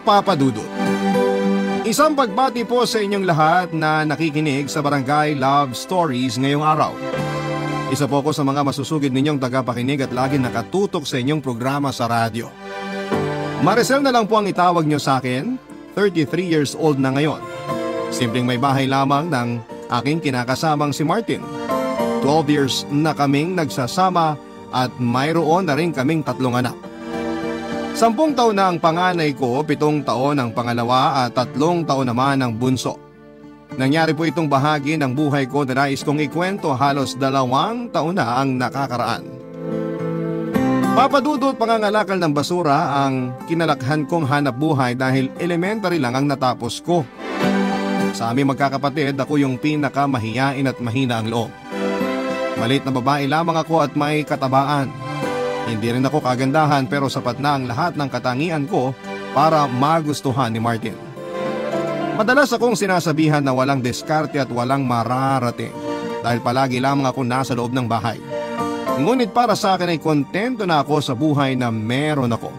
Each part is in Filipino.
Papa Dudut. Isang pagbati po sa inyong lahat na nakikinig sa Barangay Love Stories ngayong araw. Isa po ako sa mga masusugid ninyong tagapakinig at lagi nakatutok sa inyong programa sa radyo. Maricel na lang po ang itawag nyo sa akin, 33 years old na ngayon. Simpleng may bahay lamang ng aking kinakasamang si Martin. 12 years na kaming nagsasama at mayroon na rin kaming 3 anak. 10 taon na ang panganay ko, 7 taon ang pangalawa at 3 taon naman ang bunso. Nangyari po itong bahagi ng buhay ko na nais kong ikwento halos 2 taon na ang nakakaraan. Papadudot pangangalakal ng basura ang kinalakhan kong hanap buhay dahil elementary lang ang natapos ko. Sa aming magkakapatid, ako yung pinakamahiyain at mahina ang loob. Maliit na babae lamang ako at may katabaan. Hindi rin ako kagandahan pero sapat na ang lahat ng katangian ko para magustuhan ni Martin. Madalas akong sinasabihan na walang diskarte at walang mararating dahil palagi lamang ako nasa loob ng bahay. Ngunit para sa akin ay kontento na ako sa buhay na meron ako.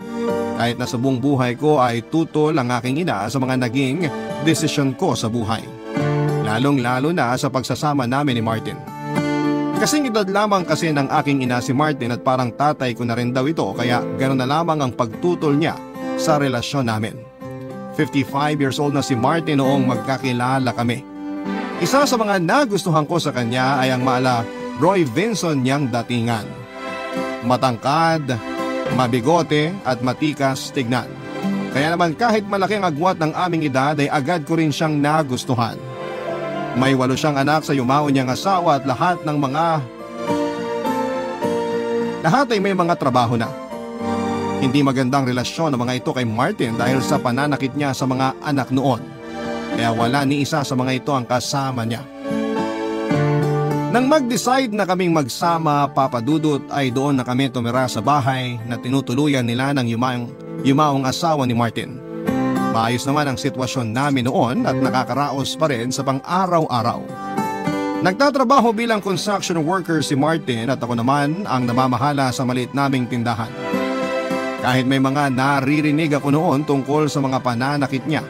Kahit na sa buong buhay ko ay tutol ang aking ina sa mga naging desisyon ko sa buhay. Lalong-lalo na sa pagsasama namin ni Martin. Kasing edad lamang kasi ng aking ina si Martin at parang tatay ko na rin daw ito kaya gano'n na lamang ang pagtutol niya sa relasyon namin. 55 years old na si Martin noong magkakilala kami. Isa sa mga nagustuhan ko sa kanya ay ang maala Roy Vinson niyang datingan. Matangkad, mabigote at matikas tignan. Kaya naman kahit malaki ang agwat ng aming edad ay agad ko rin siyang nagustuhan. May 8 siyang anak sa yumaon niyang asawa at lahat ay may mga trabaho na. Hindi magandang relasyon ng mga ito kay Martin dahil sa pananakit niya sa mga anak noon. Kaya wala ni isa sa mga ito ang kasama niya. Nang mag-decide na kaming magsama, Papadudot, ay doon na kami tumira sa bahay na tinutuluyan nila ng yumaong asawa ni Martin. Maayos naman ang sitwasyon namin noon at nakakaraos pa rin sa pang-araw-araw. Nagtatrabaho bilang construction worker si Martin at ako naman ang namamahala sa maliit naming tindahan. Kahit may mga naririnig ako noon tungkol sa mga pananakit niya,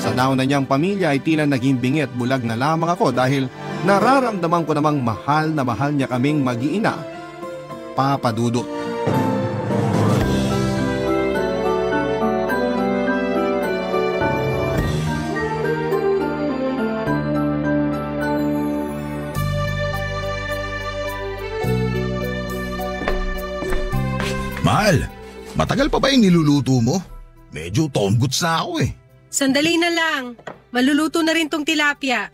sa nauna niyang pamilya ay tila naging bingi at bulag na lamang ako dahil nararamdaman ko namang mahal na mahal niya kaming mag-iina, Papadudot. Mahal, matagal pa ba yung niluluto mo? Medyo tomguts na ako eh. Sandali na lang. Maluluto na rin tong tilapia.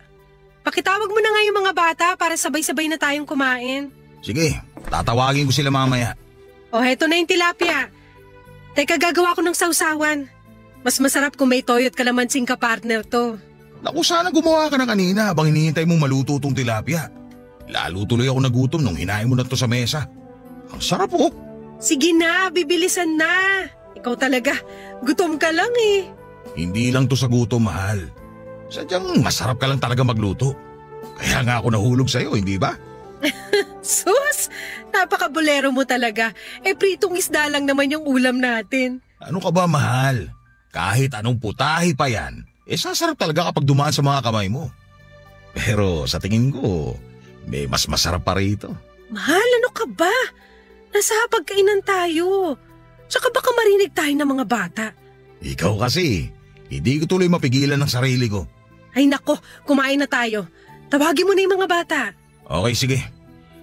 Pakitawag mo na nga yung mga bata para sabay-sabay na tayong kumain. Sige, tatawagin ko sila mamaya. O heto na yung tilapia. Teka, gagawa ko ng sausawan. Mas masarap kung may toyo at kalamansing ka-partner to. Naku, sana gumawa ka na kanina habang hinihintay mong maluto tong tilapia. Lalo tuloy ako nagutom nung hinahin mo na to sa mesa. Ang sarap oh. Sige na, bibilisan na. Ikaw talaga, gutom ka lang eh. Hindi lang to sa gutom, mahal. Sadyang masarap ka lang talaga magluto. Kaya nga ako nahulog sa'yo, hindi ba? Sus, napakabulero mo talaga. Pritong isda lang naman yung ulam natin. Ano ka ba, mahal? Kahit anong putahe pa yan, sasarap talaga kapag dumaan sa mga kamay mo. Pero sa tingin ko, may mas masarap pa rito. Mahal, ano ka ba? Nasa pagkainan tayo. Tsaka baka marinig tayo ng mga bata. Ikaw kasi, hindi ko tuloy mapigilan ng sarili ko. Ay nako, kumain na tayo. Tawagin mo na yung mga bata. Okay, sige.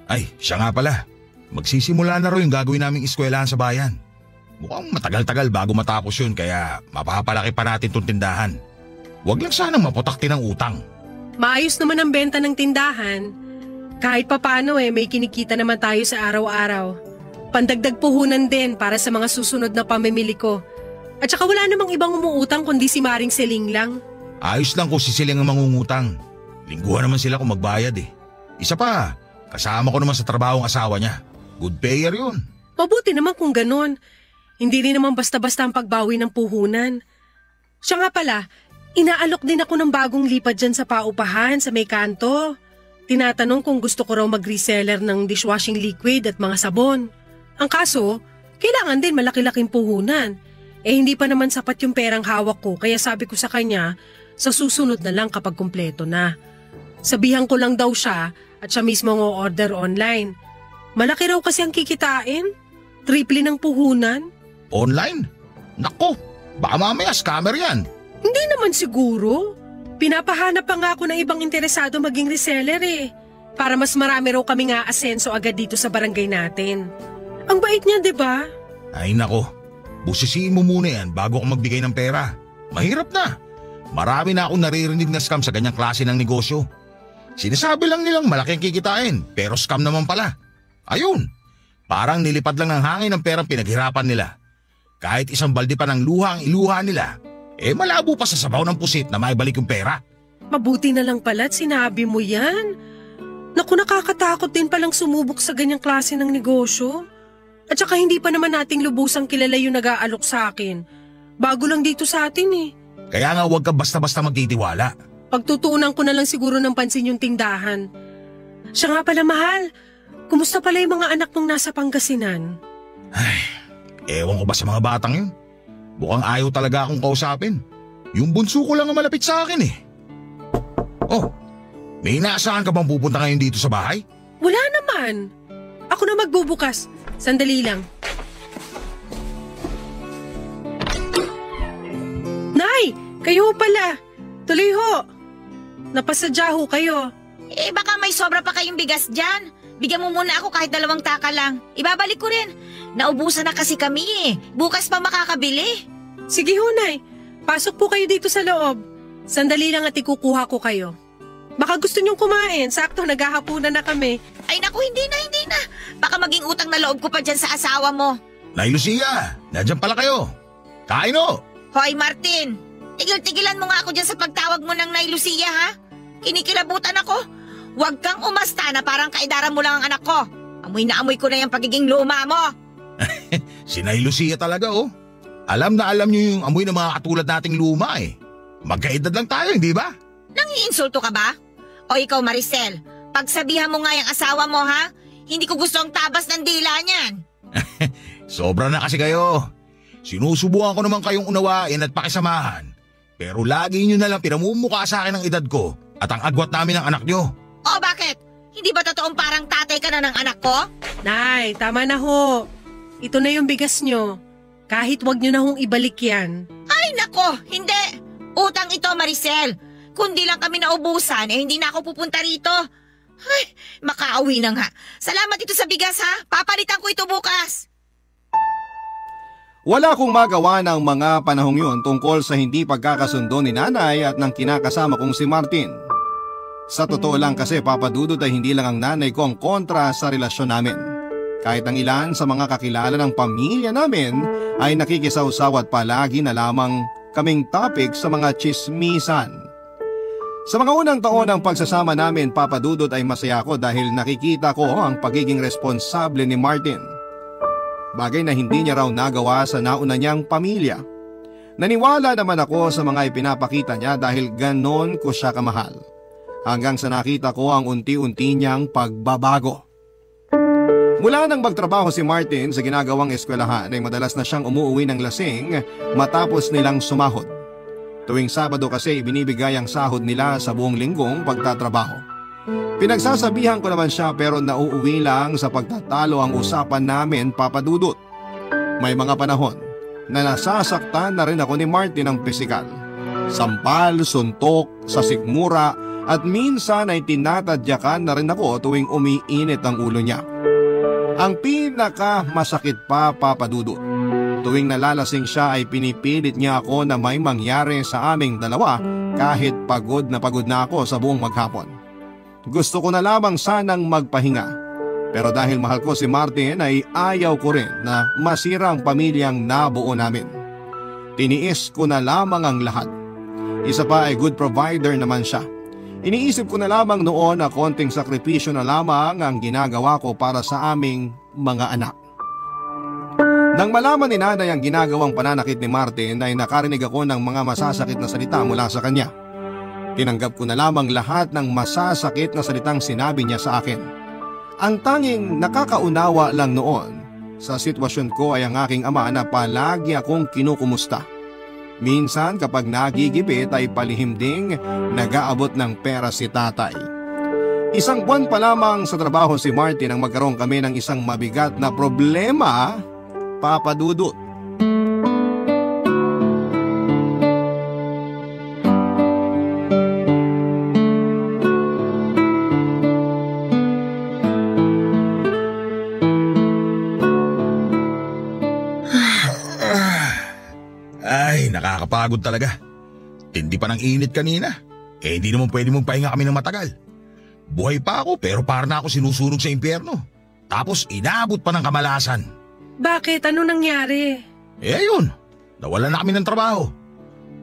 Ay, siya nga pala. Magsisimula na rin yung gagawin naming eskwelahan sa bayan. Mukhang matagal-tagal bago matapos yun kaya mapapalaki pa natin tong tindahan. Huwag lang sanang maputakti ng utang. Maayos naman ang benta ng tindahan. Kahit papano may kinikita naman tayo sa araw-araw. Pandagdag puhunan din para sa mga susunod na pamimili ko. At saka wala namang ibang umuutang kundi si Maring Seling lang. Ayos lang kung si Seling ang mangungutang. Lingguhan naman sila kung magbayad eh. Isa pa, kasama ko naman sa trabaho ang asawa niya. Good payer yun. Mabuti naman kung ganun. Hindi rin naman basta-basta ang pagbawi ng puhunan. Siya nga pala, inaalok din ako ng bagong lipad dyan sa paupahan sa may kanto. Tinatanong kung gusto ko raw mag-reseller ng dishwashing liquid at mga sabon. Ang kaso, kailangan din malaki-laking puhunan. Hindi pa naman sapat yung perang hawak ko kaya sabi ko sa kanya, sa susunod na lang kapag kumpleto na. Sabihan ko lang daw siya at siya mismo ang order online. Malaki raw kasi ang kikitain. Triple ng puhunan. Online? Nako, baka mamaya scammer yan. Hindi naman siguro. Pinapahanap pa nga ako ng ibang interesado maging reseller para mas marami raw kaming aasenso agad dito sa barangay natin. Ang bait niya, di ba? Ay nako, busisiin mo muna yan bago ako magbigay ng pera. Mahirap na. Marami na akong naririnig na scam sa ganyang klase ng negosyo. Sinasabi lang nilang malaking kikitain pero scam naman pala. Ayun, parang nilipad lang ng hangin ang perang pinaghirapan nila. Kahit isang balde pa ng luha ang iluha nila, malabo pa sa sabaw ng pusit na maibalik yung pera. Mabuti na lang pala't sinabi mo yan. Naku, nakakatakot din palang sumubok sa ganyang klase ng negosyo. At saka hindi pa naman nating lubusang kilala yung nag-aalok sa akin. Bago lang dito sa atin Kaya nga huwag ka basta-basta magtitiwala. Pagtutuunan ko na lang siguro ng pansin yung tindahan. Siya nga pala, mahal. Kumusta pala yung mga anak mong nasa Pangasinan? Ay, ewan ko ba sa mga batang yun? Mukhang ayaw talaga akong kausapin. Yung bunso ko lang ang malapit sa akin Oh, may inaasahan ka bang pupunta ngayon dito sa bahay? Wala naman. Ako na magbubukas. Sandali lang. Nay, kayo pala. Tuloy ho. Napasadya ho kayo. Baka may sobra pa kayong bigas dyan. Bigyan mo muna ako kahit 2 taka lang. Ibabalik ko rin. Naubusan na kasi kami Bukas pa makakabili. Sige ho, Nay. Pasok po kayo dito sa loob. Sandali lang at ikukuha ko kayo. Baka gusto niyong kumain. Sakto, naghahapunan na kami. Ay naku, hindi na. Baka maging utang na loob ko pa dyan sa asawa mo. Nay Lucia, nandiyan pala kayo. Kain o. Hoy Martin, tigil-tigilan mo nga ako dyan sa pagtawag mo ng Nay Lucia ha? Kinikilabutan ako. Huwag kang umasta na parang kaidaran mo lang ang anak ko. Amoy na amoy ko na yung pagiging luma mo. Si Nay Lucia talaga Alam na alam niyo yung amoy ng mga katulad nating luma Magkaedad lang tayo, hindi ba? Nangiinsulto ka ba? O ikaw Maricel, pagsabihan mo nga yung asawa mo ha? Hindi ko gusto ang tabas ng dila niyan. Sobra na kasi kayo. Sinusubukan ko naman kayong unawain at pakisamahan. Pero lagi nyo nalang pinamumukha sa akin ang edad ko at ang agwat namin ng anak nyo. O bakit? Hindi ba totoong parang tatay ka na ng anak ko? Nay, tama na ho. Ito na yung bigas nyo. Kahit wag nyo na hong ibalik yan. Ay nako, hindi. Utang ito Maricel. Kundi lang kami naubusan hindi na ako pupunta rito. Ay, makauwi na nga. Salamat ito sa bigas ha. Papalitan ko ito bukas. Wala akong magawa ng mga panahong yun tungkol sa hindi pagkakasundo ni nanay at ng kinakasama kong si Martin. Sa totoo lang kasi papadudod ay hindi lang ang nanay ko ang kontra sa relasyon namin. Kahit ang ilan sa mga kakilala ng pamilya namin ay nakikisawsaw at palagi na lamang kaming topic sa mga tsismisan. Sa mga unang taon ng pagsasama namin, papadudod ay masaya ako dahil nakikita ko ang pagiging responsable ni Martin. Bagay na hindi niya raw nagawa sa nauna niyang pamilya. Naniwala naman ako sa mga ipinapakita niya dahil ganon ko siya kamahal. Hanggang sa nakita ko ang unti-unti niyang pagbabago. Mula nang magtrabaho si Martin sa ginagawang eskwelahan ay madalas na siyang umuuwi ng lasing matapos nilang sumahod. Tuwing Sabado kasi ibinibigay ang sahod nila sa buong linggong pagtatrabaho. Pinagsasabihan ko naman siya pero nauuwi lang sa pagtatalo ang usapan namin papadudot. May mga panahon na nasasaktan na rin ako ni Martin ng pisikal. Sampal, suntok, sasikmura at minsan ay tinatadyakan na rin ako tuwing umiinit ang ulo niya. Ang pinaka masakit pa papadudot. Tuwing nalalasing siya ay pinipilit niya ako na may mangyari sa aming dalawa kahit pagod na ako sa buong maghapon. Gusto ko na lamang sanang magpahinga. Pero dahil mahal ko si Martin ay ayaw ko rin na masira ang pamilyang nabuo namin. Tiniis ko na lamang ang lahat. Isa pa ay good provider naman siya. Iniisip ko na lamang noon na konting sakripisyo na lamang ang ginagawa ko para sa aming mga anak. Nang malaman ni nanay ang ginagawang pananakit ni Martin ay nakarinig ako ng mga masasakit na salita mula sa kanya. Tinanggap ko na lamang lahat ng masasakit na salitang sinabi niya sa akin. Ang tanging nakakaunawa lang noon sa sitwasyon ko ay ang aking ama na palagi akong kinukumusta. Minsan kapag nagigipit ay palihim ding nag-aabot ng pera si tatay. Isang buwan pa lamang sa trabaho si Martin nang magkaroon kami ng isang mabigat na problema, Papa Dudut. Ay, nakakapagod talaga. Tindi pa ng init kanina. Hindi naman pwede mong pahinga kami ng matagal. Buhay pa ako pero para na ako sinusunog sa impyerno. Tapos inaabot pa ng kamalasan. Bakit? Ano nangyari? Ayun. Nawala na kami ng trabaho.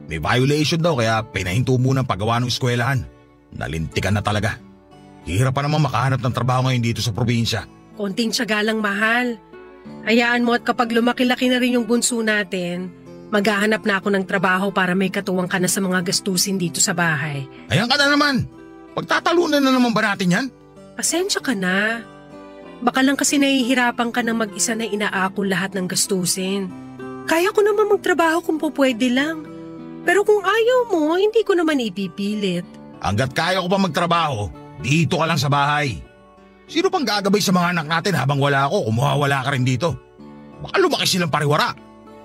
May violation daw kaya pinahinto muna ang paggawa ng eskwelahan. Nalintikan na talaga. Hirap pa naman makahanap ng trabaho ngayon dito sa probinsya. Konting tiyaga lang, mahal. Hayaan mo at kapag lumaki-laki na rin yung bunso natin, maghahanap na ako ng trabaho para may katuwang ka na sa mga gastusin dito sa bahay. Ayan ka na naman. Pagtatalunan na naman ba natin yan? Pasensya ka na. Baka lang kasi nahihirapan ka na mag-isa na inaako lahat ng gastusin. Kaya ko naman magtrabaho kung pwede lang. Pero kung ayaw mo, hindi ko naman ipipilit. Hanggat kaya ko pa magtrabaho, dito ka lang sa bahay. Sino pang gagabay sa mga anak natin habang wala ako kung mawawala ka rin dito? Baka lumaki silang pariwara.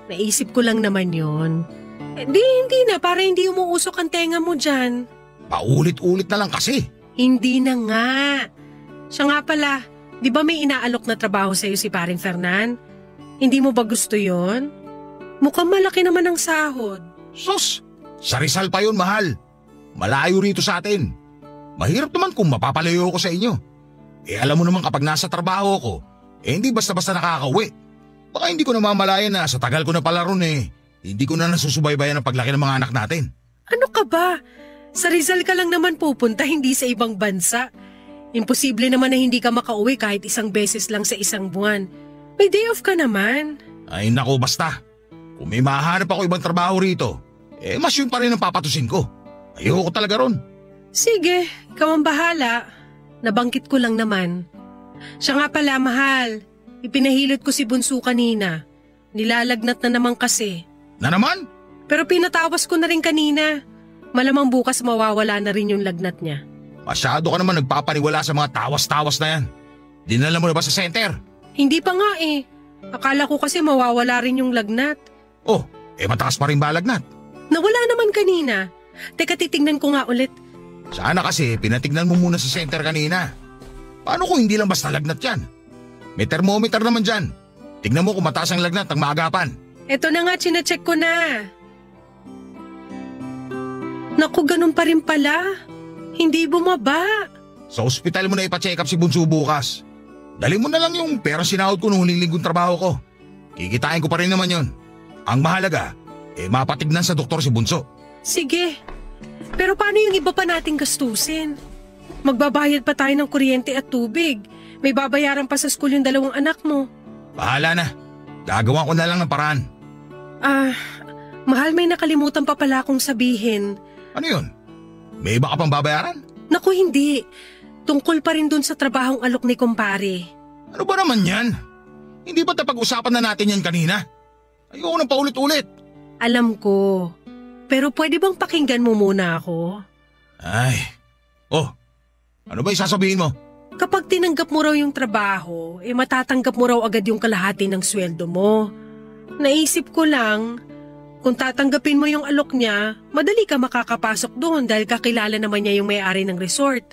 Naisip ko lang naman yon. Hindi na, para hindi umuusok ang tenga mo dyan. Paulit-ulit na lang kasi. Hindi na nga. Siya nga pala, di ba may inaalok na trabaho sa'yo si Paring Fernan? Hindi mo ba gusto yon? Mukhang malaki naman ang sahod. Sus, sa Rizal pa yun, mahal. Malayo rito sa atin. Mahirap naman kung mapapalayo ko sa inyo. Alam mo naman kapag nasa trabaho ko, hindi basta-basta nakakauwi. Baka hindi ko namamalayan na sa tagal ko na pala ron hindi ko na nasusubaybayan ang paglaki ng mga anak natin. Ano ka ba? Sa Rizal ka lang naman pupunta, hindi sa ibang bansa. Imposible naman na hindi ka makauwi kahit isang beses lang sa isang buwan. May day off ka naman. Ay nako, basta. Kung may mahanap ako ibang trabaho rito, mas yun pa rin ang papatusin ko. Ayoko talaga ron. Sige, ikaw ang bahala. Nabangkit ko lang naman. Siya nga pala, mahal. Ipinahilot ko si Bunso kanina. Nilalagnat na naman kasi. Na naman? Pero pinatawas ko na rin kanina. Malamang bukas mawawala na rin yung lagnat niya. Masyado ka naman nagpapaniwala sa mga tawas-tawas na yan. Dinala mo na ba sa center? Hindi pa nga eh. Akala ko kasi mawawala rin yung lagnat. Oh, mataas pa rin ba lagnat? Nawala naman kanina. Teka, titignan ko nga ulit. Sana kasi pinatignan mo muna sa center kanina. Paano kung hindi lang basta lagnat yan? May thermometer naman dyan. Tignan mo kung mataas ang lagnat ng maagapan. Eto na nga, chinecheck ko na. Naku, ganun pa rin pala. Hindi bumaba. Sa ospital mo na ipa-check up si Bunso bukas. Dali mo na lang yung perang sinahod ko nung huling linggong trabaho ko. Kikitain ko pa rin naman yon. Ang mahalaga, mapatignan sa doktor si Bunso. Sige. Pero paano yung iba pa nating gastusin? Magbabayad pa tayo ng kuryente at tubig. May babayaran pa sa school yung 2 anak mo. Bahala na. Gagawa ko na lang ng paraan. Mahal, may nakalimutan pa pala akong sabihin. Ano yun? May iba ka pang babayaran? Naku, hindi. Tungkol pa rin dun sa trabahong alok ni kumpare. Ano ba naman yan? Hindi ba napag-usapan na natin yan kanina? Ayoko nang paulit-ulit. Alam ko. Pero pwede bang pakinggan mo muna ako? Ay. Oh, ano ba isasabihin mo? Kapag tinanggap mo raw yung trabaho, matatanggap mo raw agad yung kalahati ng sweldo mo. Naisip ko lang, kung tatanggapin mo yung alok niya, madali ka makakapasok doon dahil kakilala naman niya yung may-ari ng resort.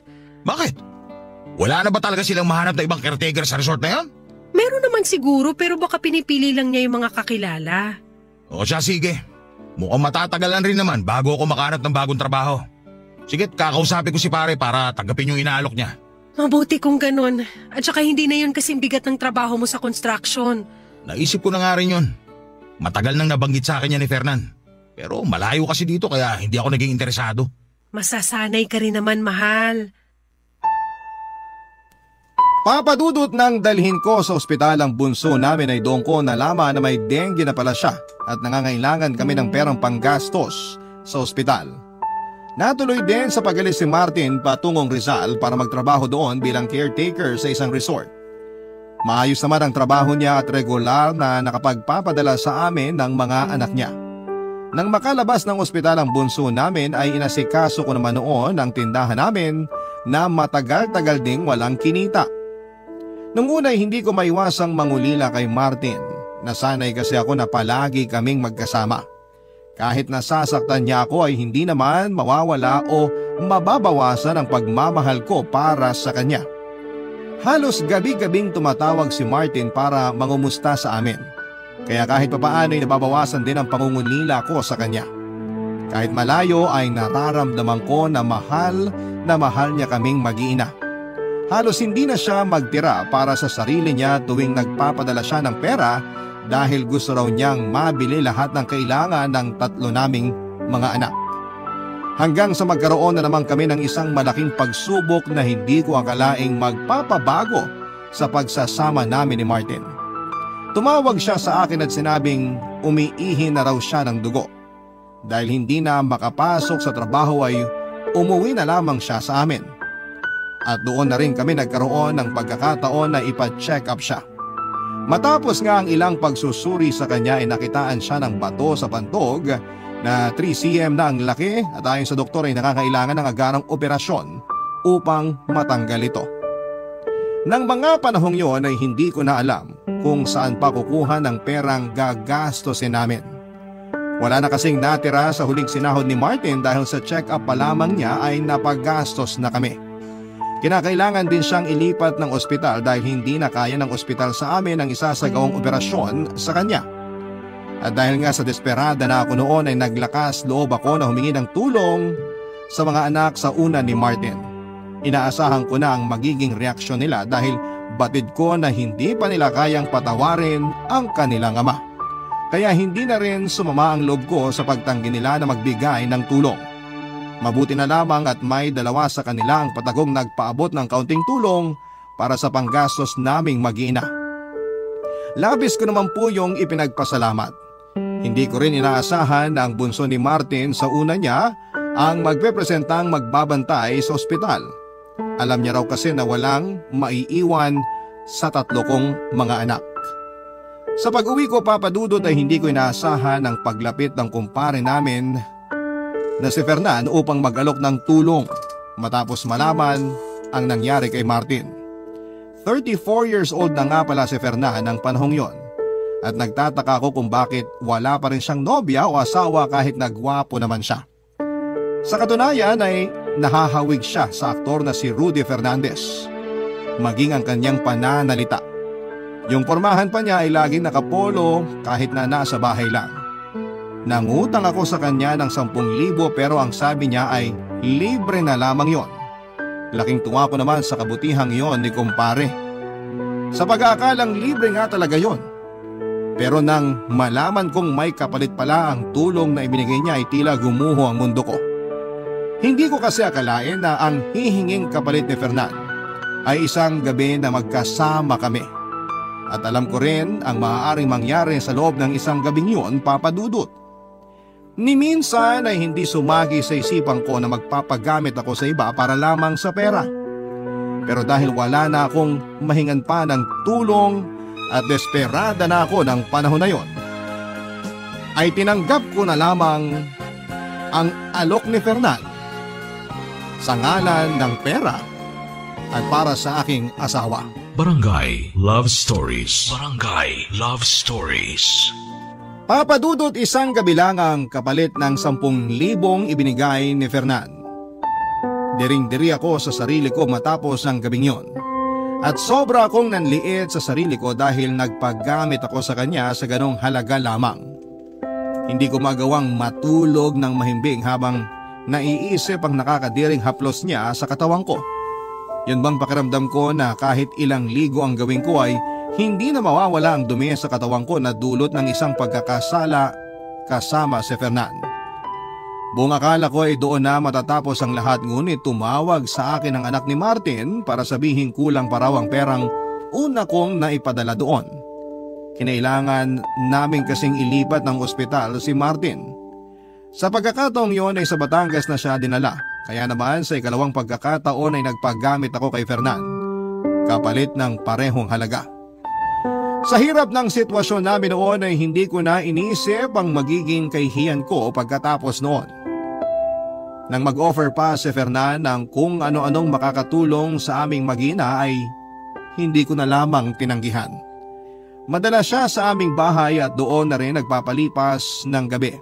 Bakit? Wala na ba talaga silang mahanap na ibang caretaker sa resort na yon? Meron naman siguro pero baka pinipili lang niya yung mga kakilala. O siya, sige. Mukhang matatagalan rin naman bago ako makahanap ng bagong trabaho. Sige, kakausapin ko si pare para tanggapin yung inaalok niya. Mabuti kung ganun. At saka hindi na yun kasing bigat ng trabaho mo sa construction. Naisip ko na nga rin yun. Matagal nang nabanggit sa akin yan ni Fernan. Pero malayo kasi dito kaya hindi ako naging interesado. Masasanay ka rin naman, mahal. Papadudot nang dalhin ko sa ospital ang bunso namin ay doon ko nalaman na may dengue na pala siya at nangangailangan kami ng perang panggastos sa ospital. Natuloy din sa pag-alis si Martin patungong Rizal para magtrabaho doon bilang caretaker sa isang resort. Maayos naman ang trabaho niya at regular na nakapagpapadala sa amin ng mga anak niya. Nang makalabas ng ospital ang bunso namin ay inasikaso ko naman noon ang tindahan namin na matagal-tagal ding walang kinita. Nung una ay hindi ko maiwasang mangulila kay Martin. Nasanay kasi ako na palagi kaming magkasama. Kahit nasasaktan niya ako ay hindi naman mawawala o mababawasan ang pagmamahal ko para sa kanya. Halos gabi-gabing tumatawag si Martin para mangumusta sa amin. Kaya kahit papaano ay nababawasan din ang pangungulila ko sa kanya. Kahit malayo ay nararamdaman ko na mahal niya kaming mag-iina. Halos hindi na siya magtira para sa sarili niya tuwing nagpapadala siya ng pera dahil gusto raw niyang mabili lahat ng kailangan ng 3 naming mga anak. Hanggang sa magkaroon na naman kami ng isang malaking pagsubok na hindi ko akalaing magpapabago sa pagsasama namin ni Martin. Tumawag siya sa akin at sinabing umiihi na raw siya ng dugo. Dahil hindi na makapasok sa trabaho ay umuwi na lamang siya sa amin. At doon na rin kami nagkaroon ng pagkakataon na ipa-check up siya. Matapos nga ang ilang pagsusuri sa kanya ay nakitaan siya ng bato sa pantog na 3 cm na ang laki at ayon sa doktor ay nakakailangan ng agarang operasyon upang matanggal ito. Nang mga panahong yon ay hindi ko na alam kung saan pa kukuha ng perang gagastosin namin. Wala na kasing natira sa huling sinahod ni Martin dahil sa check-up pa lamang niya ay napagastos na kami. Kinakailangan din siyang ilipat ng ospital dahil hindi na kaya ng ospital sa amin ang isasagawang operasyon sa kanya. At dahil nga sa desperada na ako noon ay naglakas loob ako na humingi ng tulong sa mga anak sa una ni Martin. Inaasahan ko na ang magiging reaksyon nila dahil batid ko na hindi pa nila kayang patawarin ang kanilang ama. Kaya hindi na rin sumama ang loob ko sa pagtanggi nila na magbigay ng tulong. Mabuti na lamang at may 2 sa kanila ang patagong nagpaabot ng kaunting tulong para sa panggastos naming mag-iina. Labis ko naman po yung ipinagpasalamat. Hindi ko rin inaasahan na ang bunso ni Martin sa una niya ang magpepresentang magbabantay sa ospital. Alam niya raw kasi na walang maiiwan sa 3 kong mga anak. Sa pag-uwi ko papadudot ay hindi ko inaasahan ang paglapit ng kumpare namin na si Fernan upang mag-alok ng tulong matapos malaman ang nangyari kay Martin. 34 years old na nga pala si Fernan ng panahong yon. At nagtataka ako kung bakit wala pa rin siyang nobya o asawa kahit nagwapo naman siya. Sa katunayan ay nahahawig siya sa aktor na si Rudy Fernandez. Maging ang kanyang pananalita. Yung pormahan pa niya ay laging nakapolo kahit na nasa bahay lang. Nangutang ako sa kanya ng 10,000 pero ang sabi niya ay libre na lamang yon. Laking tuwa ko naman sa kabutihang yon ni kumpare. Sa pag-aakalang libre nga talaga yon. Pero nang malaman kong may kapalit pala ang tulong na ibinigay niya ay tila gumuho ang mundo ko. Hindi ko kasi akalain na ang hihinging kapalit ni Fernan ay isang gabi na magkasama kami. At alam ko rin ang maaaring mangyari sa loob ng isang gabing yun, papadudot. Ni minsan ay hindi sumagi sa isipan ko na magpapagamit ako sa iba para lamang sa pera. Pero dahil wala na akong mahingan pa ng tulong at desperada na ako ng panahon na yon, ay tinanggap ko na lamang ang alok ni Fernan sa ngalan ng pera at para sa aking asawa. Barangay Love Stories. Barangay Love Stories. Papadudot isang gabi lang ang kapalit ng 10,000 ibinigay ni Fernan. Diring-diri ako sa sarili ko matapos ang gabing yon. At sobra akong nanliit sa sarili ko dahil nagpagamit ako sa kanya sa ganong halaga lamang. Hindi ko magawang matulog ng mahimbing habang naiisip ang nakakadiring haplos niya sa katawan ko. Yun bang pakiramdam ko na kahit ilang ligo ang gawin ko ay hindi na mawawala ang dumi sa katawan ko na dulot ng isang pagkakasala kasama si Fernan. Buong akala ko ay doon na matatapos ang lahat ngunit tumawag sa akin ang anak ni Martin para sabihin kulang pa raw ang perang una kong naipadala doon. Kinailangan namin kasing ilipat ng ospital si Martin. Sa pagkakataong yon ay sa Batangas na siya dinala, kaya naman sa ikalawang pagkakataon ay nagpagamit ako kay Fernan, kapalit ng parehong halaga. Sa hirap ng sitwasyon namin noon ay hindi ko na inisip ang magiging kahihiyan ko pagkatapos noon. Nang mag-offer pa si Fernan ng kung ano-anong makakatulong sa aming mag-ina ay hindi ko na lamang tinanggihan. Madala siya sa aming bahay at doon na rin nagpapalipas ng gabi.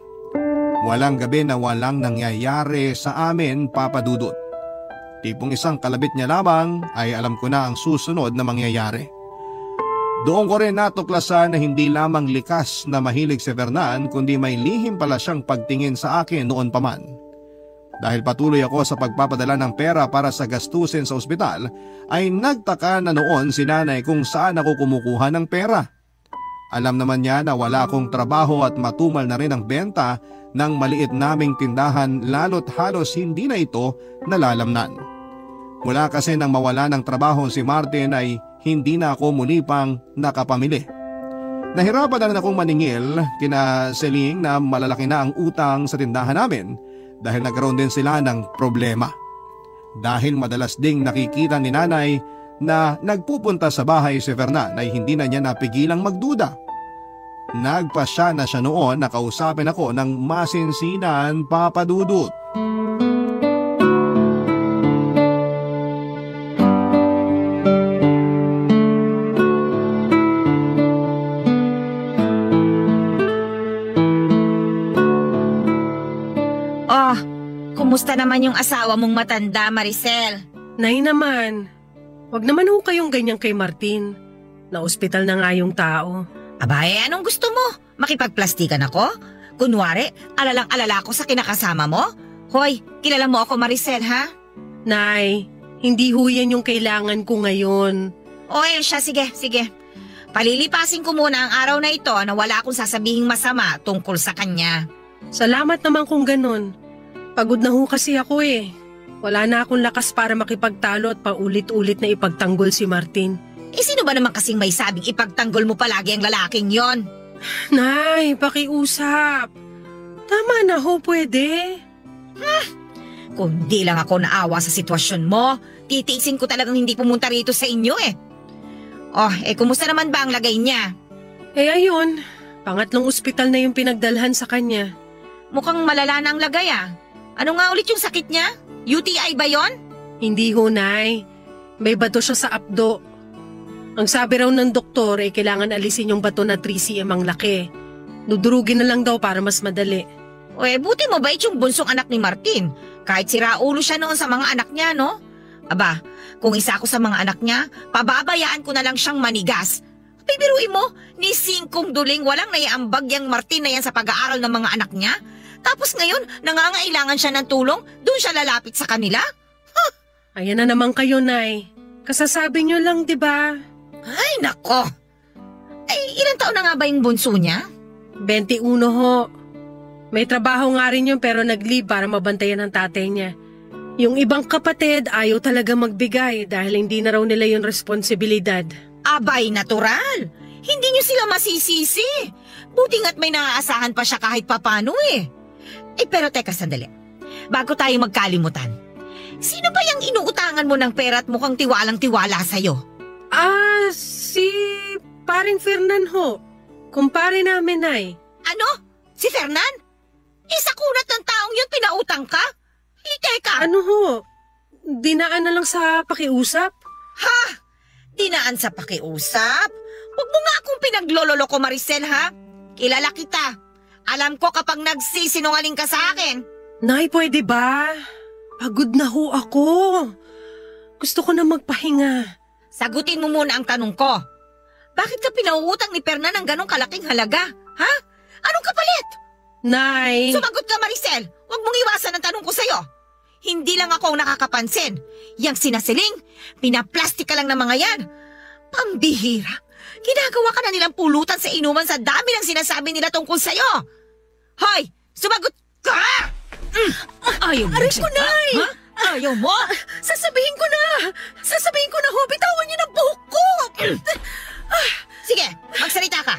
Walang gabi na walang nangyayari sa amin, Papa Dudut. Tipong isang kalabit niya lamang ay alam ko na ang susunod na mangyayari. Doon ko rin natuklasan na hindi lamang likas na mahilig si Fernan kundi may lihim pala siyang pagtingin sa akin noon pa man. Dahil patuloy ako sa pagpapadala ng pera para sa gastusin sa ospital, ay nagtaka na noon si nanay kung saan ako kumukuha ng pera. Alam naman niya na wala akong trabaho at matumal na rin ang benta ng maliit naming tindahan lalo't halos hindi na ito nalalamnan. Mula kasi nang mawala ng trabaho si Martin ay hindi na ako muli pang nakapamili. Nahirapan na rin akong maningil kina Celine na malalaki na ang utang sa tindahan namin dahil nagkaroon din sila ng problema. Dahil madalas ding nakikita ni nanay na nagpupunta sa bahay si Fernan ay hindi na niya napigilang magduda. Nagpasya na siya noon na kausapin ako ng masinsinan, Papa Dudut. Kumusta naman yung asawa mong matanda, Maricel? Nay naman, wag naman ho kayong ganyan kay Martin. Na-ospital na nga yung tao. Abay, anong gusto mo? Makipagplastikan ako? Kunwari, alalang-alala ko sa kinakasama mo? Hoy, kilala mo ako, Maricel, ha? Nay, hindi ho yan yung kailangan ko ngayon. O siya, sige. Palilipasin ko muna ang araw na ito na wala akong sasabihing masama tungkol sa kanya. Salamat naman kung ganun. Pagod na ho kasi ako eh. Wala na akong lakas para makipagtalo at paulit-ulit na ipagtanggol si Martin. Sino ba naman kasing may sabing ipagtanggol mo palagi ang lalaking yon? Nay, pakiusap. Tama na ho, pwede. Kung di lang ako naawa sa sitwasyon mo, titiisin ko talagang hindi pumunta rito sa inyo eh. Kumusta naman ba ang lagay niya? Ayun, pangatlong ospital na yung pinagdalhan sa kanya. Mukhang malala na ang lagay ah. Ano nga ulit yung sakit niya? UTI ba yon? Hindi ho, Nay. May bato siya sa apdo. Ang sabi raw ng doktor ay kailangan alisin yung bato na 3cm ang laki. Dudurugin na lang daw para mas madali. Buti mo ba yung bunsong anak ni Martin? Kahit siraulo siya noon sa mga anak niya, no? Aba, kung isa ako sa mga anak niya, pababayaan ko na lang siyang manigas. Bibiruin mo, ni Singkong Duling walang naiambag yang Martin na yan sa pag-aaral ng mga anak niya? Tapos ngayon, nangangailangan siya ng tulong, doon siya lalapit sa kanila? Ayan na naman kayo, Nay. Kasasabi niyo lang, di ba? Ay, nako! Ilang taon na nga ba yung bunso niya? 21 ho. May trabaho nga rin yun pero nag-leave para mabantayan ng tatay niya. Yung ibang kapatid ayaw talaga magbigay dahil hindi na raw nila yung responsibilidad. Abay, natural! Hindi niyo sila masisisi. Buti nga't may naaasahan pa siya kahit papano eh. Pero teka sandali. Bago tayo magkalimutan. Sino ba yung inuutangan mo ng pera at mukhang tiwalang-tiwala sa'yo? Si paring Fernan ho. Kumpare namin, Nay. Ano? Si Fernan? Sa kunat ng taong yun pinautang ka? Teka. Ano ho? Dinaan na lang sa pakiusap? Ha? Dinaan sa pakiusap? Huwag mo nga akong pinaglololo ko, Maricel, ha? Kilala kita. Alam ko kapag nagsisinungaling ka sa akin. Nay, pwede ba? Pagod na ho ako. Gusto ko na magpahinga. Sagutin mo muna ang tanong ko. Bakit ka pinauutang ni Fernan ng ganong kalaking halaga? Ha? Anong kapalit? Nay! Sumagot ka, Maricel. Huwag mong iwasan ang tanong ko sa'yo. Hindi lang ako ang nakakapansin. Yang sinasiling, pinaplastik ka lang ng mga yan. Pambihira. Ginagawa ka na nilang pulutan sa inuman sa dami ng sinasabi nila tungkol sa'yo. Hoy! Sumagot ka! Ayaw mo. Aray ko, Nay! Ha? Ayaw mo? Sasabihin ko na! Sasabihin ko na ho! Bitawan niyo ng buhok ko! Sige, magsalita ka.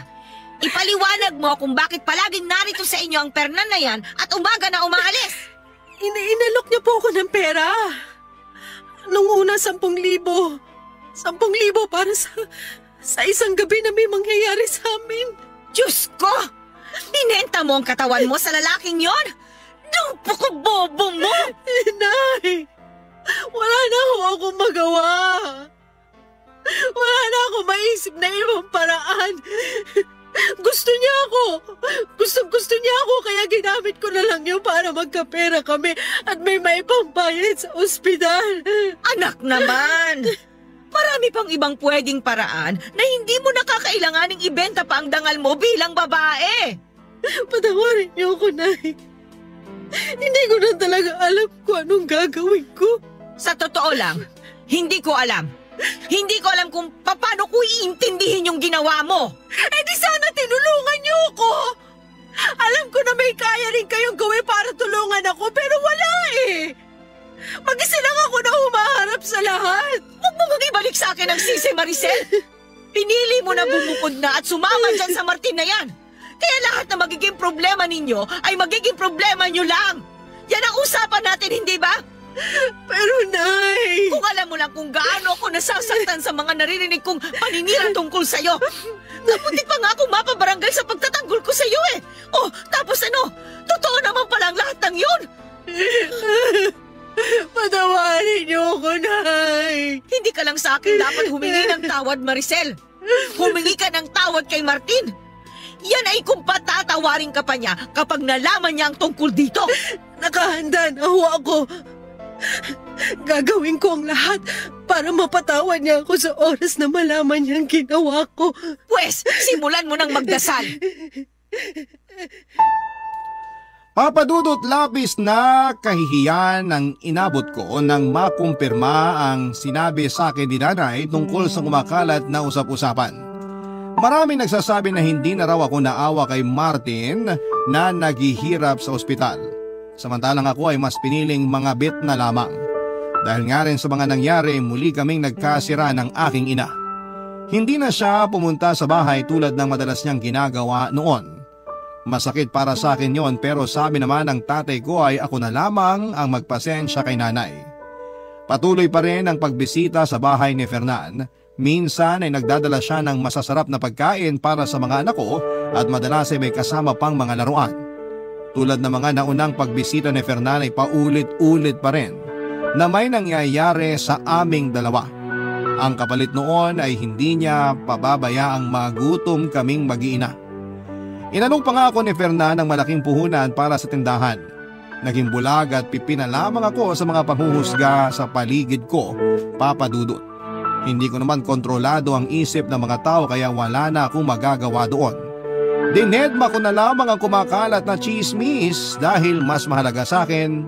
Ipaliwanag mo kung bakit palaging narito sa inyo ang Fernan na yan at umaga na umaalis. Inalok niyo po ako ng pera. Nung una, 10,000. 10,000 para Sa isang gabi na may mangyayari sa amin. Diyos ko! Binenta mo ang katawan mo sa lalaking yon? Napakabobo mo! Nay! Wala na akong magawa. Wala na akong maisip na ibang paraan. Gusto niya ako. Gusto niya ako kaya ginamit ko na lang yun para magkapera kami at may maipambayad sa ospital. Anak naman! Marami pang ibang pwedeng paraan na hindi mo nakakailanganing ibenta pa ang dangal mo bilang babae. Patawarin niyo ako, Nay. Hindi ko na talaga alam kung anong gagawin ko. Sa totoo lang, hindi ko alam. Hindi ko alam kung paano ko iintindihin yung ginawa mo. Eh di sana tinulungan niyo ako. Alam ko na may kaya rin kayong gawin para tulungan ako pero wala eh. Mag-isa lang ako na humaharap sa lahat. Huwag mo mag-ibalik sa akin ang sisi, Maricel. Pinili mo na bumukod na at sumama dyan sa Martin na yan. Kaya lahat na magiging problema ninyo ay magiging problema nyo lang. Yan ang usapan natin, hindi ba? Pero Nay... Kung alam mo lang kung gaano ako nasasaktan sa mga naririnig kong paninira tungkol sa'yo. Napuntik pa nga akong mapabarangay sa pagtatanggol ko sa'yo eh. Oh, tapos ano? Totoo naman pala ang lahat ng yun. Patawarin niyo ako, Nay. Hindi ka lang sa akin dapat humingi ng tawad, Maricel. Humingi ka ng tawad kay Martin. Yan ay kung patatawarin ka pa niya kapag nalaman niya ang tungkol dito. Nakahanda na ako. Gagawin ko ang lahat para mapatawad niya ako sa oras na malaman niya ang ginawa ko. Pwes, simulan mo ng magdasal. Papadudot labis na kahihiyan ang inabot ko nang makumpirma ang sinabi sa akin ni nanay tungkol sa kumakalat na usap-usapan. Marami nagsasabi na hindi na raw ako naawa kay Martin na naghihirap sa ospital. Samantalang ako ay mas piniling mga bit na lamang. Dahil nga rin sa mga nangyari, muli kaming nagkasira ng aking ina. Hindi na siya pumunta sa bahay tulad ng madalas niyang ginagawa noon. Masakit para sa akin yon pero sabi naman ng tatay ko ay ako na lamang ang magpasensya kay nanay. Patuloy pa rin ang pagbisita sa bahay ni Fernan. Minsan ay nagdadala siya ng masasarap na pagkain para sa mga anak ko at madalas ay may kasama pang mga laruan. Tulad ng mga naunang pagbisita ni Fernan ay paulit-ulit pa rin na may nangyayari sa aming dalawa. Ang kapalit noon ay hindi niya pababayaang magutom kaming mag-iina. Inanong pa nga ako ni Fernan ng malaking puhunan para sa tindahan. Naging bulag at pipina lamang ako sa mga panghuhusga sa paligid ko, papadudot. Hindi ko naman kontrolado ang isip ng mga tao kaya wala na akong magagawa doon. Dinedma ko na lamang ang kumakalat na chismis dahil mas mahalaga sa akin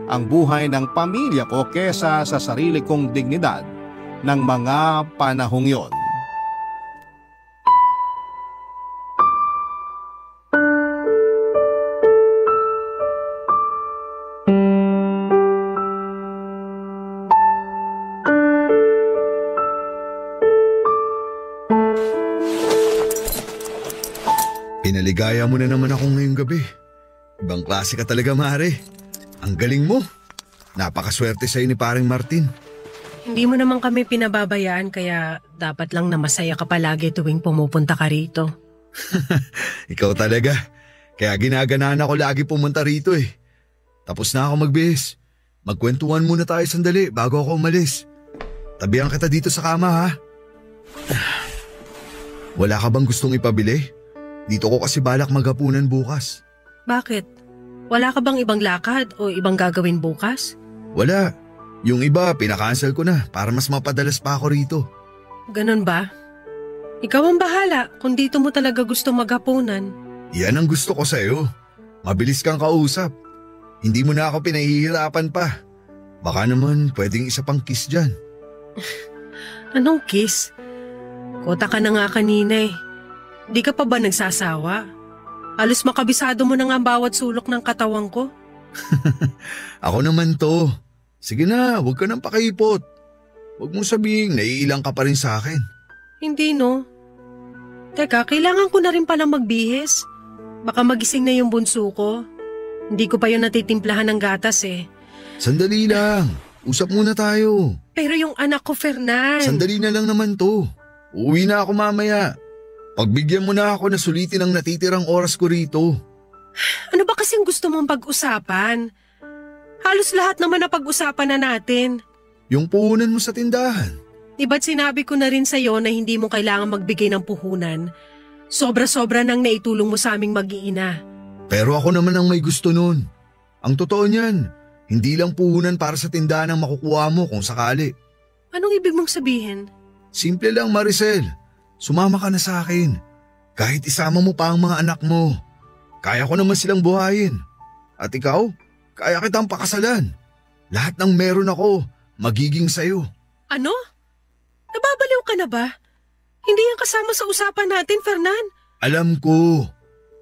ang buhay ng pamilya ko kesa sa sarili kong dignidad ng mga panahong yon. Pinaligaya mo na naman ako ngayong gabi. Ibang klase ka talaga, Mare. Ang galing mo. Napakaswerte sa'yo ni paring Martin. Hindi mo naman kami pinababayaan kaya dapat lang na masaya ka palagi tuwing pumupunta ka rito. Ikaw talaga. Kaya ginaganaan ako lagi pumunta rito eh. Tapos na ako magbihis. Magkwentuhan muna tayo sandali bago ako umalis. Tabihan kita dito sa kama ha. Wala ka bang gustong ipabili? Dito ko kasi balak maghapunan bukas. Bakit? Wala ka bang ibang lakad o ibang gagawin bukas? Wala. Yung iba, pinakancel ko na para mas mapadalas pa ako rito. Ganun ba? Ikaw ang bahala kung dito mo talaga gusto maghapunan. Yan ang gusto ko sa'yo. Mabilis kang kausap. Hindi mo na ako pinahihirapan pa. Baka naman pwedeng isa pang kiss dyan. Anong kiss? Kota ka na nga kanina eh. Di ka pa ba nagsasawa? Alos makabisado mo na nga ang bawat sulok ng katawan ko. Ako naman to. Sige na, huwag ka nang pakipot. Huwag mong sabihin, naiilang ka pa rin sa akin. Hindi no. Teka, kailangan ko na rin palang magbihis. Baka magising na yung bunso ko. Hindi ko pa yun natitimplahan ng gatas eh. Sandali lang. Usap muna tayo. Pero yung anak ko, Fernan. Sandali na lang naman to. Uwi na ako mamaya. Pagbigyan mo na ako na sulitin ang natitirang oras ko rito. Ano ba kasing gusto mong pag-usapan? Halos lahat naman na pag-usapan na natin. Yung puhunan mo sa tindahan. Di ba't sinabi ko na rin sa'yo na hindi mo kailangan magbigay ng puhunan? Sobra-sobra nang naitulong mo sa aming mag-iina. Pero ako naman ang may gusto nun. Ang totoo niyan, hindi lang puhunan para sa tindahan ang makukuha mo kung sakali. Anong ibig mong sabihin? Simple lang, Maricel. Sumama ka na sa akin. Kahit isama mo pa ang mga anak mo. Kaya ko naman silang buhayin. At ikaw, kaya kitang pakasalan. Lahat ng meron ako, magiging sayo. Ano? Nababaliw ka na ba? Hindi yan kasama sa usapan natin, Fernan. Alam ko.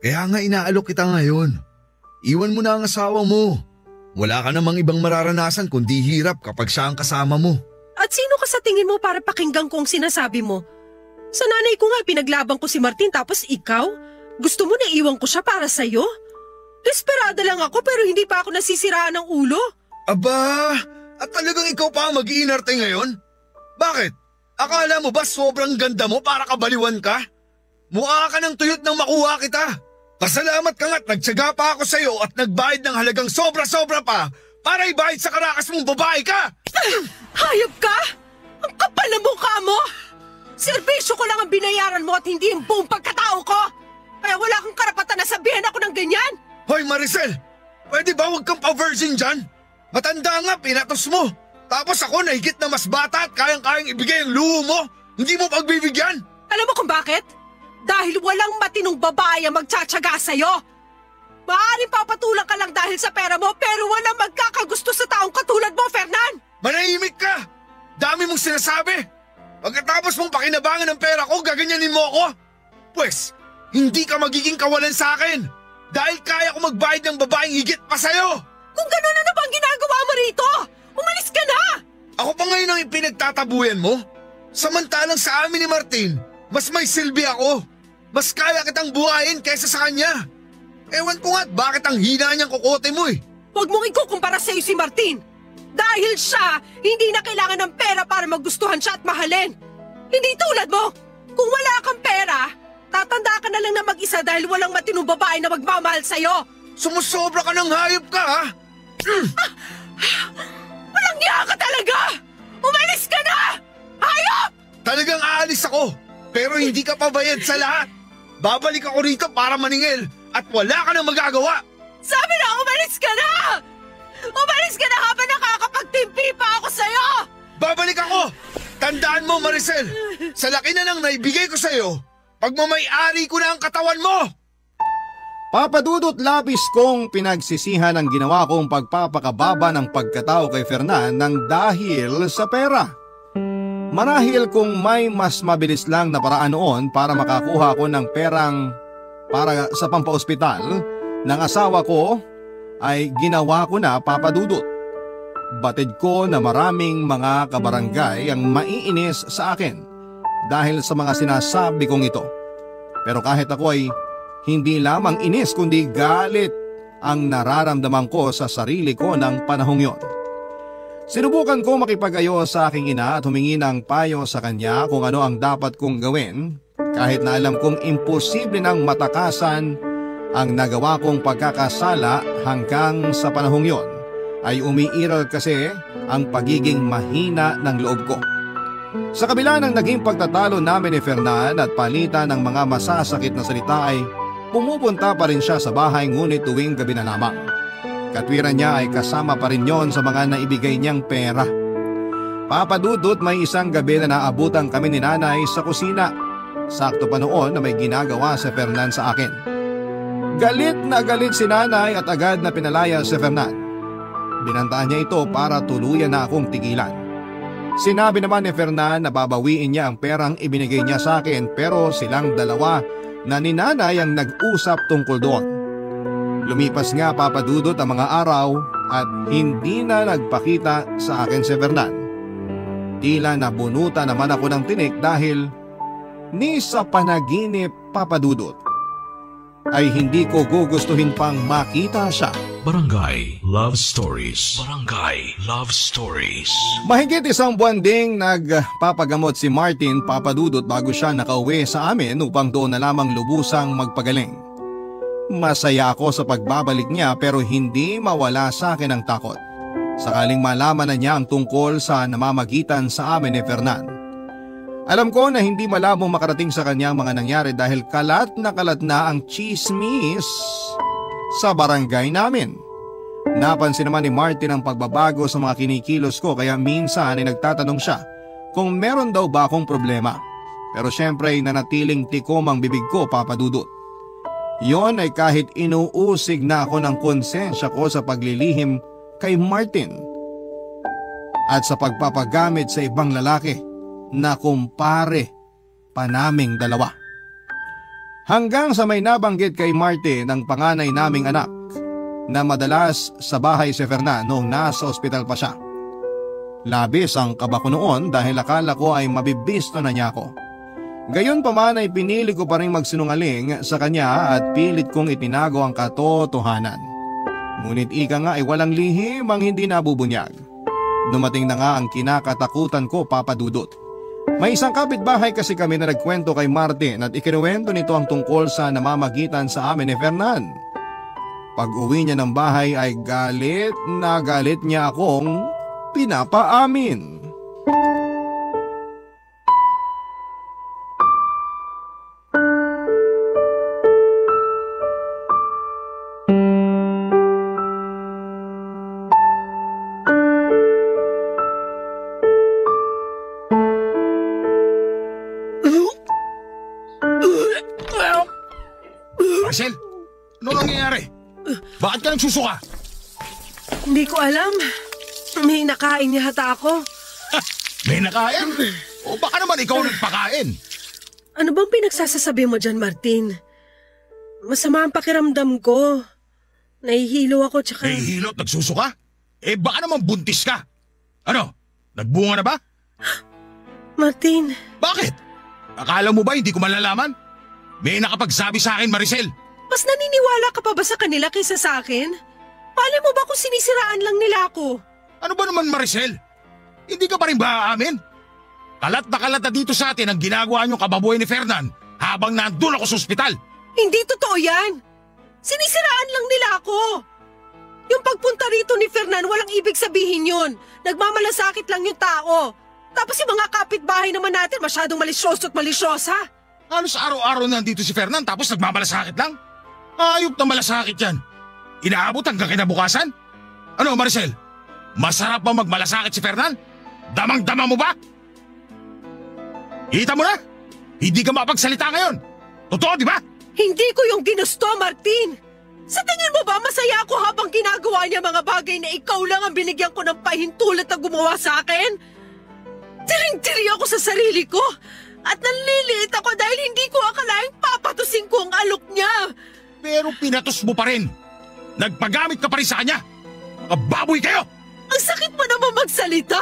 Kaya nga inaalok kita ngayon. Iwan mo na ang asawa mo. Wala ka namang ibang mararanasan kundi hirap kapag siya ang kasama mo. At sino ka sa tingin mo para pakinggan ko ang sinasabi mo? Sa nanay ko nga pinaglaban ko si Martin tapos ikaw? Gusto mo na iwan ko siya para sa'yo? Desperada lang ako pero hindi pa ako nasisiraan ng ulo. Aba, at talagang ikaw pa ang mag-iinarte ngayon? Bakit? Akala mo ba sobrang ganda mo para kabaliwan ka? Mukha ka ng tuyot nang makuha kita. Pasalamat ka nga't nagtsaga pa ako sa'yo at nagbayad ng halagang sobra-sobra pa para ibayad sa karakas mong babae ka! Hayop ka? Ang kapal na mukha mo! Serbisyo ko lang ang binayaran mo at hindi yung buong pagkatao ko! Kaya wala kang karapatan na sabihan ako ng ganyan! Hoy Maricel! Pwede ba huwag kang pa-virgin dyan? Matanda nga, pinatos mo! Tapos ako na higit na mas bata at kayang-kayang ibigay ang luho mo! Hindi mo pagbibigyan! Alam mo kung bakit? Dahil walang matinong babae ang magtsatsaga sa'yo! Maaaring papatulang ka lang dahil sa pera mo pero walang magkakagusto sa taong katulad mo, Fernan! Manahimik ka! Dami mong sinasabi! Pagkatapos mong pakinabangan ng pera ko, gaganyanin mo ako? Pwes, hindi ka magiging kawalan sa akin! Dahil kaya ko magbayad ng babaeng higit pa sa'yo! Kung gano'n ano bang ginagawa mo rito? Umalis ka na! Ako pa ngayon ang ipinagtatabuyan mo? Samantalang sa amin ni Martin, mas may silbi ako. Mas kaya kitang buhayin kaysa sa kanya. Ewan ko nga't bakit ang hina niyang kukote mo eh. Huwag mong ikukumpara sa'yo si Martin. Dahil siya, hindi na kailangan ng pera para magustuhan siya at mahalin. Hindi tulad mo. Kung wala kang pera, tatanda ka na lang na mag-isa dahil walang matinong babae na magmamahal sa'yo. Sumusobra ka ng hayop ka ha? Walang niya ka talaga! Umalis ka na! Hayop! Talagang aalis ako, pero hindi ka pabayad sa lahat. Babalik ako rito para maningil at wala ka nang magagawa. Sabi na umalis ka na! Umalis ka na habang nakakapagtimpi pa ako sa'yo! Babalik ako! Tandaan mo Maricel, sa laki na lang naibigay ko sa'yo, pagmamay-ari ko na ang katawan mo! Papadudot labis kong pinagsisihan ang ginawa kong pagpapakababa ng pagkatao kay Fernan ng dahil sa pera. Marahil kung may mas mabilis lang na paraan noon para makakuha ko ng perang para sa pampaospital ng asawa ko ay ginawa ko na, Papadudot. Batid ko na maraming mga kabarangay ang maiinis sa akin dahil sa mga sinasabi kong ito. Pero kahit ako ay hindi lamang inis kundi galit ang nararamdaman ko sa sarili ko ng panahong yon. Sinubukan ko makipag-ayos sa aking ina at humingi ng payo sa kanya kung ano ang dapat kong gawin kahit na alam kong imposible nang matakasan ang nagawa kong pagkakasala hanggang sa panahong yon ay umiiral kasi ang pagiging mahina ng loob ko. Sa kabila ng naging pagtatalo namin ni Fernan at palitan ng mga masasakit na salita ay pumupunta pa rin siya sa bahay ngunit tuwing gabi na lamang. Katwiran niya ay kasama pa rin yon sa mga naibigay niyang pera. Papadudot, may isang gabi na naabutan kami ni nanay sa kusina. Sakto pa noon na may ginagawa si Fernan sa akin. Galit na galit si nanay at agad na pinalaya si Fernan. Binantaan niya ito para tuluyan na akong tigilan. Sinabi naman ni Fernan na babawiin niya ang perang ibinigay niya sa akin pero silang dalawa na ni nanay ang nag-usap tungkol doon. Lumipas nga, Papadudot, ang mga araw at hindi na nagpakita sa akin si Fernan. Tila nabunutan naman ako ng tinik dahil ni sa panaginip, Papadudot. ay hindi ko gugustuhin pang makita siya. Barangay Love Stories. Barangay Love Stories. Mahigit isang buwan ding nagpapagamot si Martin Papadudot bago siya nakauwi sa amin upang doon na lamang lubusang magpagaling. Masaya ako sa pagbabalik niya pero hindi mawala sa akin ang takot. Sakaling malaman na niya ang tungkol sa namamagitan sa amin ni Fernan. Alam ko na hindi malabong makarating sa kanya ang mga nangyari dahil kalat na ang chismis sa barangay namin. Napansin naman ni Martin ang pagbabago sa mga kinikilos ko kaya minsan ay nagtatanong siya kung meron daw ba akong problema. Pero syempre ay nanatiling tikom ang bibig ko, Papadudot. Yon ay kahit inuusig na ako ng konsensya ko sa paglilihim kay Martin at sa pagpapagamit sa ibang lalaki na kumpare pa naming dalawa. Hanggang sa may nabanggit kay Martin ang panganay naming anak na madalas sa bahay si Fernan noong nasa ospital pa siya. Labis ang kaba ko noon dahil akala ko ay mabibisto na niya ako. Gayon pa man ay pinili ko pa rin magsinungaling sa kanya at pilit kong itinago ang katotohanan. Ngunit ika nga ay walang lihim ang hindi nabubunyag. Dumating na nga ang kinakatakutan ko, Papadudot. May isang kapitbahay kasi kami na nagkwento kay Martin at ikinuwento nito ang tungkol sa namamagitan sa amin ni Fernan. Pag uwi niya ng bahay ay galit na galit niya akong pinapaamin. Maricel, ano nangyayari? Bakit ka nagsusuka? Hindi ko alam. May nakain niya hata ako. May nakain? O baka naman ikaw nagpakain? Ano bang pinagsasasabi mo dyan, Martin? Masama ang pakiramdam ko. Nahihilo ako tsaka... Nahihilo at nagsusuka? Eh baka naman buntis ka. Ano? Nagbunga na ba? Martin... Bakit? Akala mo ba hindi ko malalaman? May nakapagsabi sa akin, Maricel. Mas naniniwala ka pa ba sa kanila kaysa sa akin? Malay mo ba kung sinisiraan lang nila ako? Ano ba naman, Maricel? Hindi ka pa rin ba aamin? Kalat na dito sa atin ang ginagawa niyong kababoy ni Fernan habang nandun ako sa ospital. Hindi totoo yan. Sinisiraan lang nila ako. Yung pagpunta rito ni Fernan, walang ibig sabihin yun. Nagmamalasakit lang yung tao. Tapos yung mga kapitbahay naman natin masyadong malisyoso at malisyosa. Halos araw-araw nandito si Fernan tapos nagmamalasakit lang? Ayop na malasakit yan. Inaabot hanggang kinabukasan? Ano, Maricel? Masarap ba magmalasakit si Fernan? Damang-dama mo ba? Kita mo na? Hindi ka mapagsalita ngayon. Totoo, di ba? Hindi ko yung ginusto, Martin. Sa tingin mo ba masaya ako habang ginagawa niya mga bagay na ikaw lang ang binigyan ko ng pahintulot na gumawa sa akin? Tiring-tiri ako sa sarili ko. At nanliliit ako dahil hindi ko akalaing papatusin ko ang alok niya. Pero pinatos mo pa rin. Nagpagamit ka pa rin sa kanya. Mga baboy kayo! Ang sakit mo naman magsalita.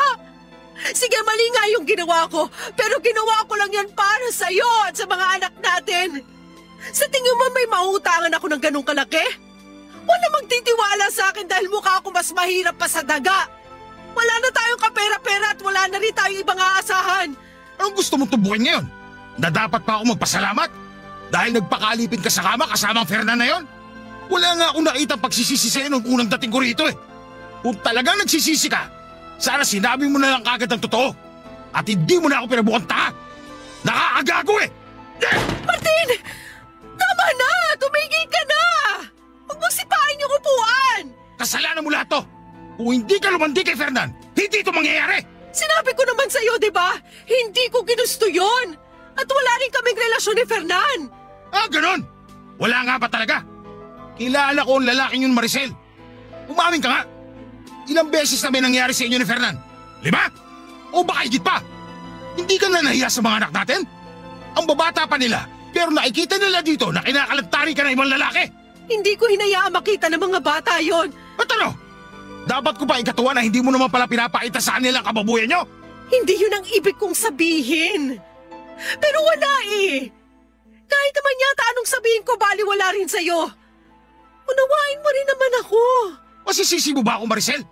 Sige, mali nga yung ginawa ko. Pero ginawa ko lang yan para sa'yo at sa mga anak natin. Sa tingin mo may mauutangan ako ng ganong kalaki? Wala magtitiwala sa akin dahil mukha ako mas mahirap pa sa daga. Wala na tayong kapera-pera at wala na rin tayong ibang aasahan. Anong gusto mong tubukin ngayon? Na dapat pa ako magpasalamat? Dahil nagpakalipin ka sa kama kasama ang Fernan na yon? Wala nga akong nakita pagsisisi sa'yo nung unang dating ko rito eh. Kung talagang nagsisisi ka, sana sinabi mo na lang kagad ang totoo. At hindi mo na ako pinabukang tanga. Nakakagago eh! Martin! Tama na! Tumigil ka na! Huwag mong sipain yung upuan! Kasalanan mo lahat to! Kung hindi ka lumandi kay Fernan, hindi ito mangyayari! Sinabi ko naman sa'yo, di ba? Hindi ko ginusto yon. At wala rin kaming relasyon ni Fernan. Ah, ganon? Wala nga ba talaga? Kilala ko ang lalaking yun, Maricel. Umamin ka nga. Ilang beses na may nangyari sa inyo ni Fernan? 5? O baka higit pa? Hindi ka na nahiya sa mga anak natin? Ang babata pa nila, pero nakikita nila dito na kinakalagtari ka ng ibang lalaki. Hindi ko hinayaan makita ng mga bata yon. At ano? Dapat ko pa ikatuwa na hindi mo naman pala pinapakita sa kanila ang kababuyan nyo? Hindi yun ang ibig kong sabihin. Pero wala eh. Kahit naman yata anong sabihin ko, baliwala rin sa'yo. Unawain mo rin naman ako. Masisisi mo ba ako, Maricel?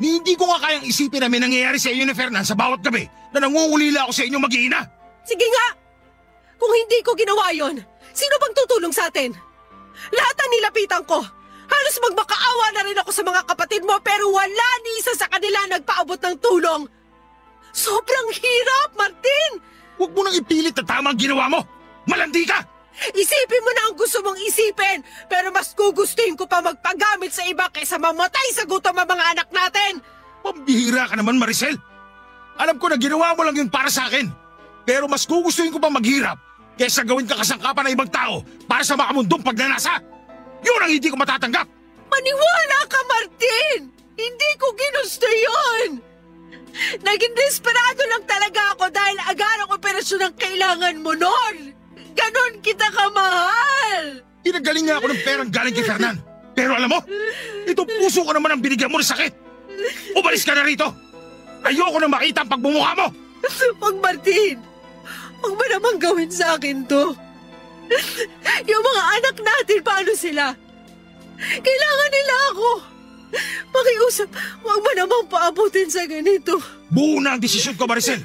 Ni hindi ko nga kayang isipin na may nangyayari sa inyo ni Fernan sa bawat gabi na nangungulila ako sa inyong mag-iina. Sige nga! Kung hindi ko ginawa yon, sino bang tutulong sa atin? Lahat ang nilapitan ko. Halos magmakaawa na rin ako sa mga kapatid mo pero wala ni isa sa kanila nagpaabot ng tulong. Sobrang hirap, Martin! Huwag mo nang ipilit na tama ang ginawa mo! Malandi ka! Isipin mo na ang gusto mong isipin, pero mas gugustuhin ko pa magpagamit sa iba kaysa mamatay sa gutom ang mga anak natin! Pambihira ka naman, Maricel! Alam ko na ginawa mo lang yun para sa akin. Pero mas gugustuhin ko pa maghirap kaysa gawin ka kasangkapan ng ibang tao para sa makamundong pagnanasa! Yun ang hindi ko matatanggap! Maniwala ka, Martin! Hindi ko ginusto yun! Naging desperado lang talaga ako dahil agarang operasyon ang kailangan mo noon! Ganon kita kamahal! Pinagaling nga ako ng perang galing kay Fernan. Pero alam mo, itong puso ko naman ang binigyan mo ng sakit. Umalis ka na rito! Ayoko na makita ang pagmumukha mo! Wag, Martin! Huwag mo naman gawin sa akin to. Yung mga anak natin, paano sila? Kailangan nila ako. Pakiusap, huwag mo naman paabutin sa ganito. Buo na ang desisyon ko, Maricel.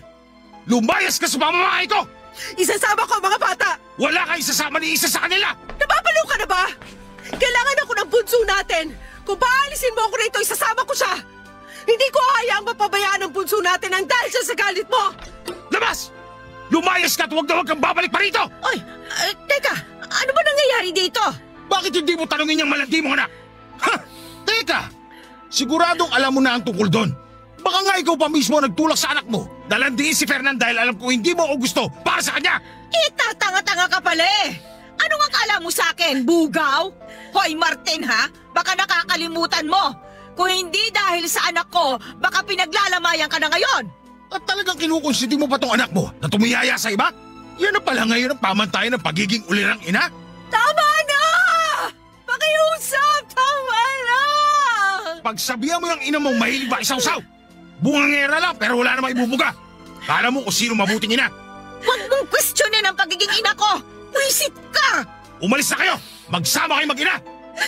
Lumayas ka sa pamamahay ko! Isasama ko ang mga bata! Wala kang isasama ni isa sa kanila! Napapalo ka na ba? Kailangan ako ng bunso natin. Kung paalisin mo ako rito, isasama ko siya. Hindi ko hayaang mapabayaan ang bunso natin ang dahil siya sa galit mo. Labas! Lumayas ka at huwag na huwag kang babalik pa rito! Oy, teka, ano ba nangyayari dito? Bakit hindi mo tanongin yung malandi mo anak? Ha! Teka! Siguradong alam mo na ang tungkol doon. Baka nga ikaw pa mismo nagtulak sa anak mo. Nalandiin si Fernan dahil alam ko hindi mo ako gusto para sa kanya. Tatanga-tanga ka pala eh. Anong akala mo sa akin, bugaw? Hoy Martin ha, baka nakakalimutan mo. Kung hindi dahil sa anak ko, baka pinaglalamayan ka na ngayon. At talagang kinukonsiti mo pa tong anak mo na tumiyaya sa iba? Yan na pala ngayon ang pamantayan ng pagiging ulirang ina? Tama na! Pakiusap! Tama na! Pagsabihan mo yung ina mong mahilig ba isaw-saw? Bungangera lang pero wala namang ibubuga. Kala mo kung sino mabuting ina. Huwag mong questionin ang pagiging ina ko. Wisit ka! Umalis na kayo! Magsama kayo mag-ina!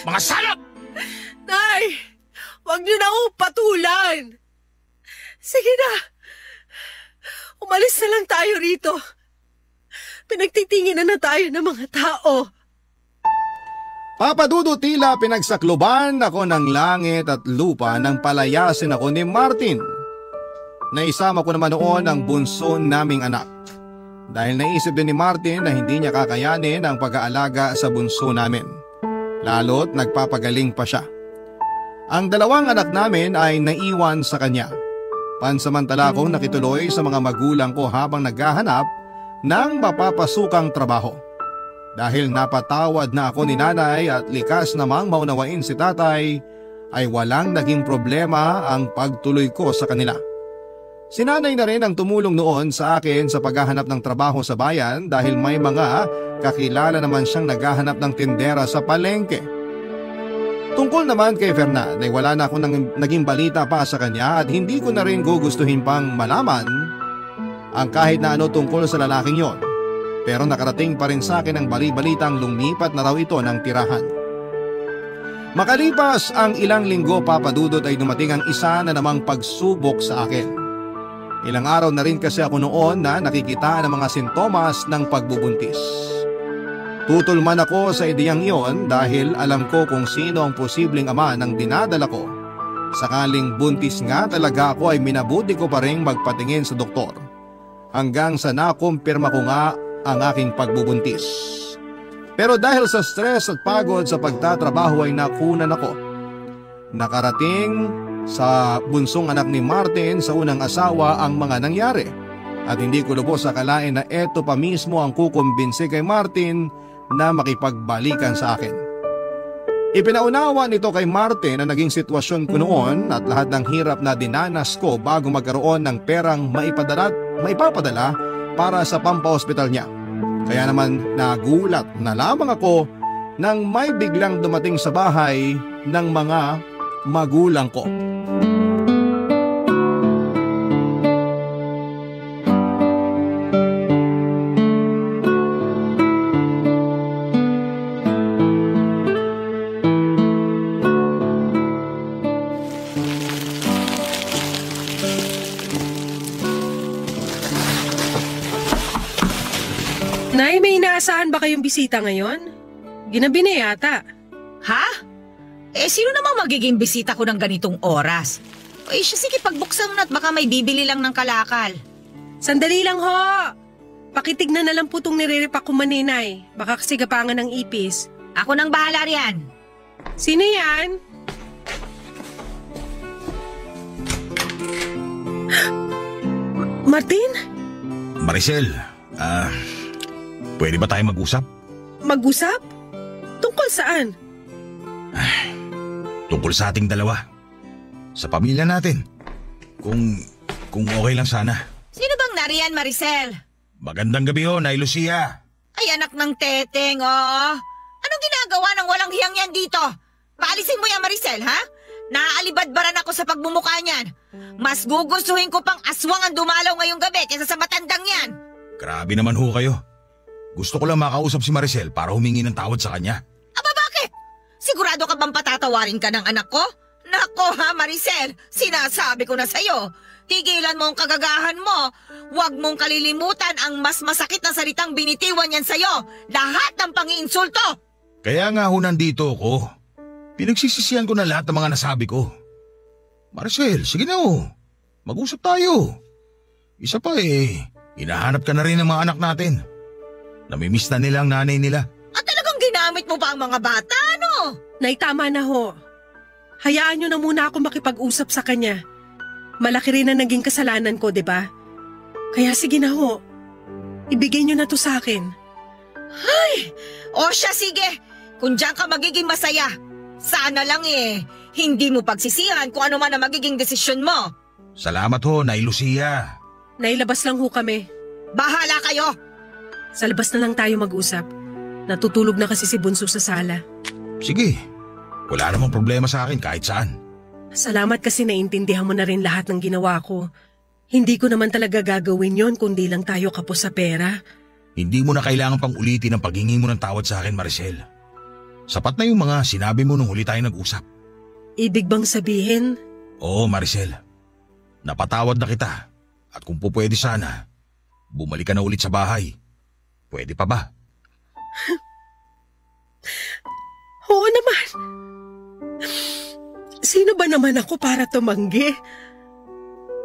Mga salot! Nay! Huwag niyo na akong patulan! Sige na! Umalis na lang tayo rito. Pinagtitingin na tayo ng mga tao. Papa Dudu, tila pinagsakloban ako ng langit at lupa nang palayasin ako ni Martin. Naisama ko naman noon ang bunso naming anak. Dahil naisip din ni Martin na hindi niya kakayanin ang pag-aalaga sa bunso namin. Lalo't nagpapagaling pa siya. Ang dalawang anak namin ay naiwan sa kanya. Pansamantala akong nakituloy sa mga magulang ko habang naghahanap ng mapapasukang trabaho. Dahil napatawad na ako ni nanay at likas namang maunawain si tatay, ay walang naging problema ang pagtuloy ko sa kanila. Si nanay na rin ang tumulong noon sa akin sa paghahanap ng trabaho sa bayan dahil may mga kakilala naman siyang naghahanap ng tindera sa palengke. Tungkol naman kay Fernan ay wala na akong naging balita pa sa kanya at hindi ko na rin gugustuhin pang malaman ang kahit na ano tungkol sa lalaking yon. Pero nakarating pa rin sa akin ang bali-balitang lumipat na raw ito ng tirahan. Makalipas ang ilang linggo, Papa Dudut, ay dumating ang isa na namang pagsubok sa akin. Ilang araw na rin kasi ako noon na nakikita ng mga sintomas ng pagbubuntis. Tutol man ako sa ideyang iyon dahil alam ko kung sino ang posibleng ama ng dinadala ko. Sakaling buntis nga talaga ako ay minabuti ko pa rin magpatingin sa doktor. Hanggang sa nakumpirma ko nga ang aking pagbubuntis. Pero dahil sa stress at pagod sa pagtatrabaho ay nakunan ako. Nakarating sa bunsong anak ni Martin sa unang asawa ang mga nangyari. At hindi ko lubos akalain na eto pa mismo ang kukumbinsi kay Martin na makipagbalikan sa akin. Ipinaunawa nito kay Martin na naging sitwasyon ko noon at lahat ng hirap na dinanas ko bago magkaroon ng perang maipapadala para sa pampahospital niya. Kaya naman nagulat na lamang ako nang may biglang dumating sa bahay ng mga magulang ko. Nay, may inaasahan ba kayong bisita ngayon? Ginabi na yata. Ha? Sino namang magiging bisita ko ng ganitong oras? Sige, pagbuksan mo na at baka may bibili lang ng kalakal. Sandali lang ho! Pakitignan na lang po itong nire-repack ko maninay. Baka kasi gapangan ng ipis. Ako nang bahala riyan. Sino yan? Martin? Maricel, pwede ba tayo mag-usap? Mag-usap? Tungkol saan? Tungkol sa ating dalawa. Sa pamilya natin. Kung okay lang sana. Sino bang nariyan, Maricel? Magandang gabi ho, Nay Lucia. Ay, anak ng teteng, oo. Anong ginagawa ng walang hiyang yan dito? Paalisin mo yan, Maricel, ha? Naaalibadbaran ako sa pagmumukha niyan. Mas gugustuhin ko pang aswang ang dumalaw ngayong gabi kaysa sa matandang yan. Grabe naman ho kayo. Gusto ko lang makausap si Maricel para humingi ng tawad sa kanya. Aba, bakit? Sigurado ka bang patatawarin ka ng anak ko? Nako ha, Maricel, sinasabi ko na sa'yo. Tigilan mo ang kagagahan mo. Huwag mong kalilimutan ang mas masakit na salitang binitiwan yan sa'yo. Lahat ng pangiinsulto. Kaya nga ho nandito ako. Pinagsisisihan ko na lahat ng mga nasabi ko. Maricel, sige na ho. Mag-usap tayo. Isa pa hinahanap ka na rin ng mga anak natin. Namimiss na nila ang nanay nila. At talagang ginamit mo pa ang mga bata, ano? Nay, tama na ho. Hayaan niyo na muna ako makipag-usap sa kanya. Malaki rin na naging kasalanan ko, di ba? Kaya sige na ho. Ibigay niyo na to sa akin. Ay! O siya, sige. Kung diyan ka magiging masaya. Sana lang hindi mo pagsisihan kung ano man ang magiging desisyon mo. Salamat ho, Nay Lucia. Nailabas lang ho kami. Bahala kayo! Sa labas na lang tayo mag-usap. Natutulog na kasi si Bunso sa sala. Sige, wala namang problema sa akin kahit saan. Salamat kasi naintindihan mo na rin lahat ng ginawa ko. Hindi ko naman talaga gagawin yon kundi lang tayo kapos sa pera. Hindi mo na kailangan pang ulitin ang paghingi mo ng tawad sa akin, Maricel. Sapat na yung mga sinabi mo nung huli tayo nag-usap. Ibig bang sabihin? Oo, Maricel. Napatawad na kita. At kung pupwede sana, bumalik ka na ulit sa bahay. Pwede pa ba? Oo naman. Sino ba naman ako para tumanggi?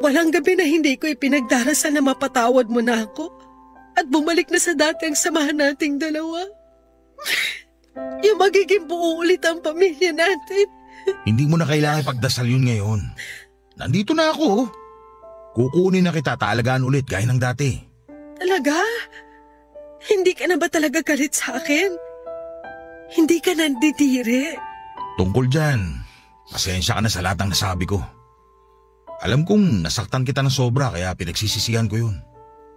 Walang gabi na hindi ko ipinagdarasal na mapatawad mo na ako at bumalik na sa dati ang samahan nating dalawa. Yung magiging buo ulit ang pamilya natin. Hindi mo na kailangan ipagdasal yun ngayon. Nandito na ako. Kukunin na kita, taalagaan ulit gaya ng dati. Talaga? Hindi ka na ba talaga galit sa akin? Hindi ka nandidiri? Tungkol dyan, pasensya ka na sa lahat ng nasabi ko. Alam kong nasaktan kita ng sobra kaya pinagsisisihan ko yun.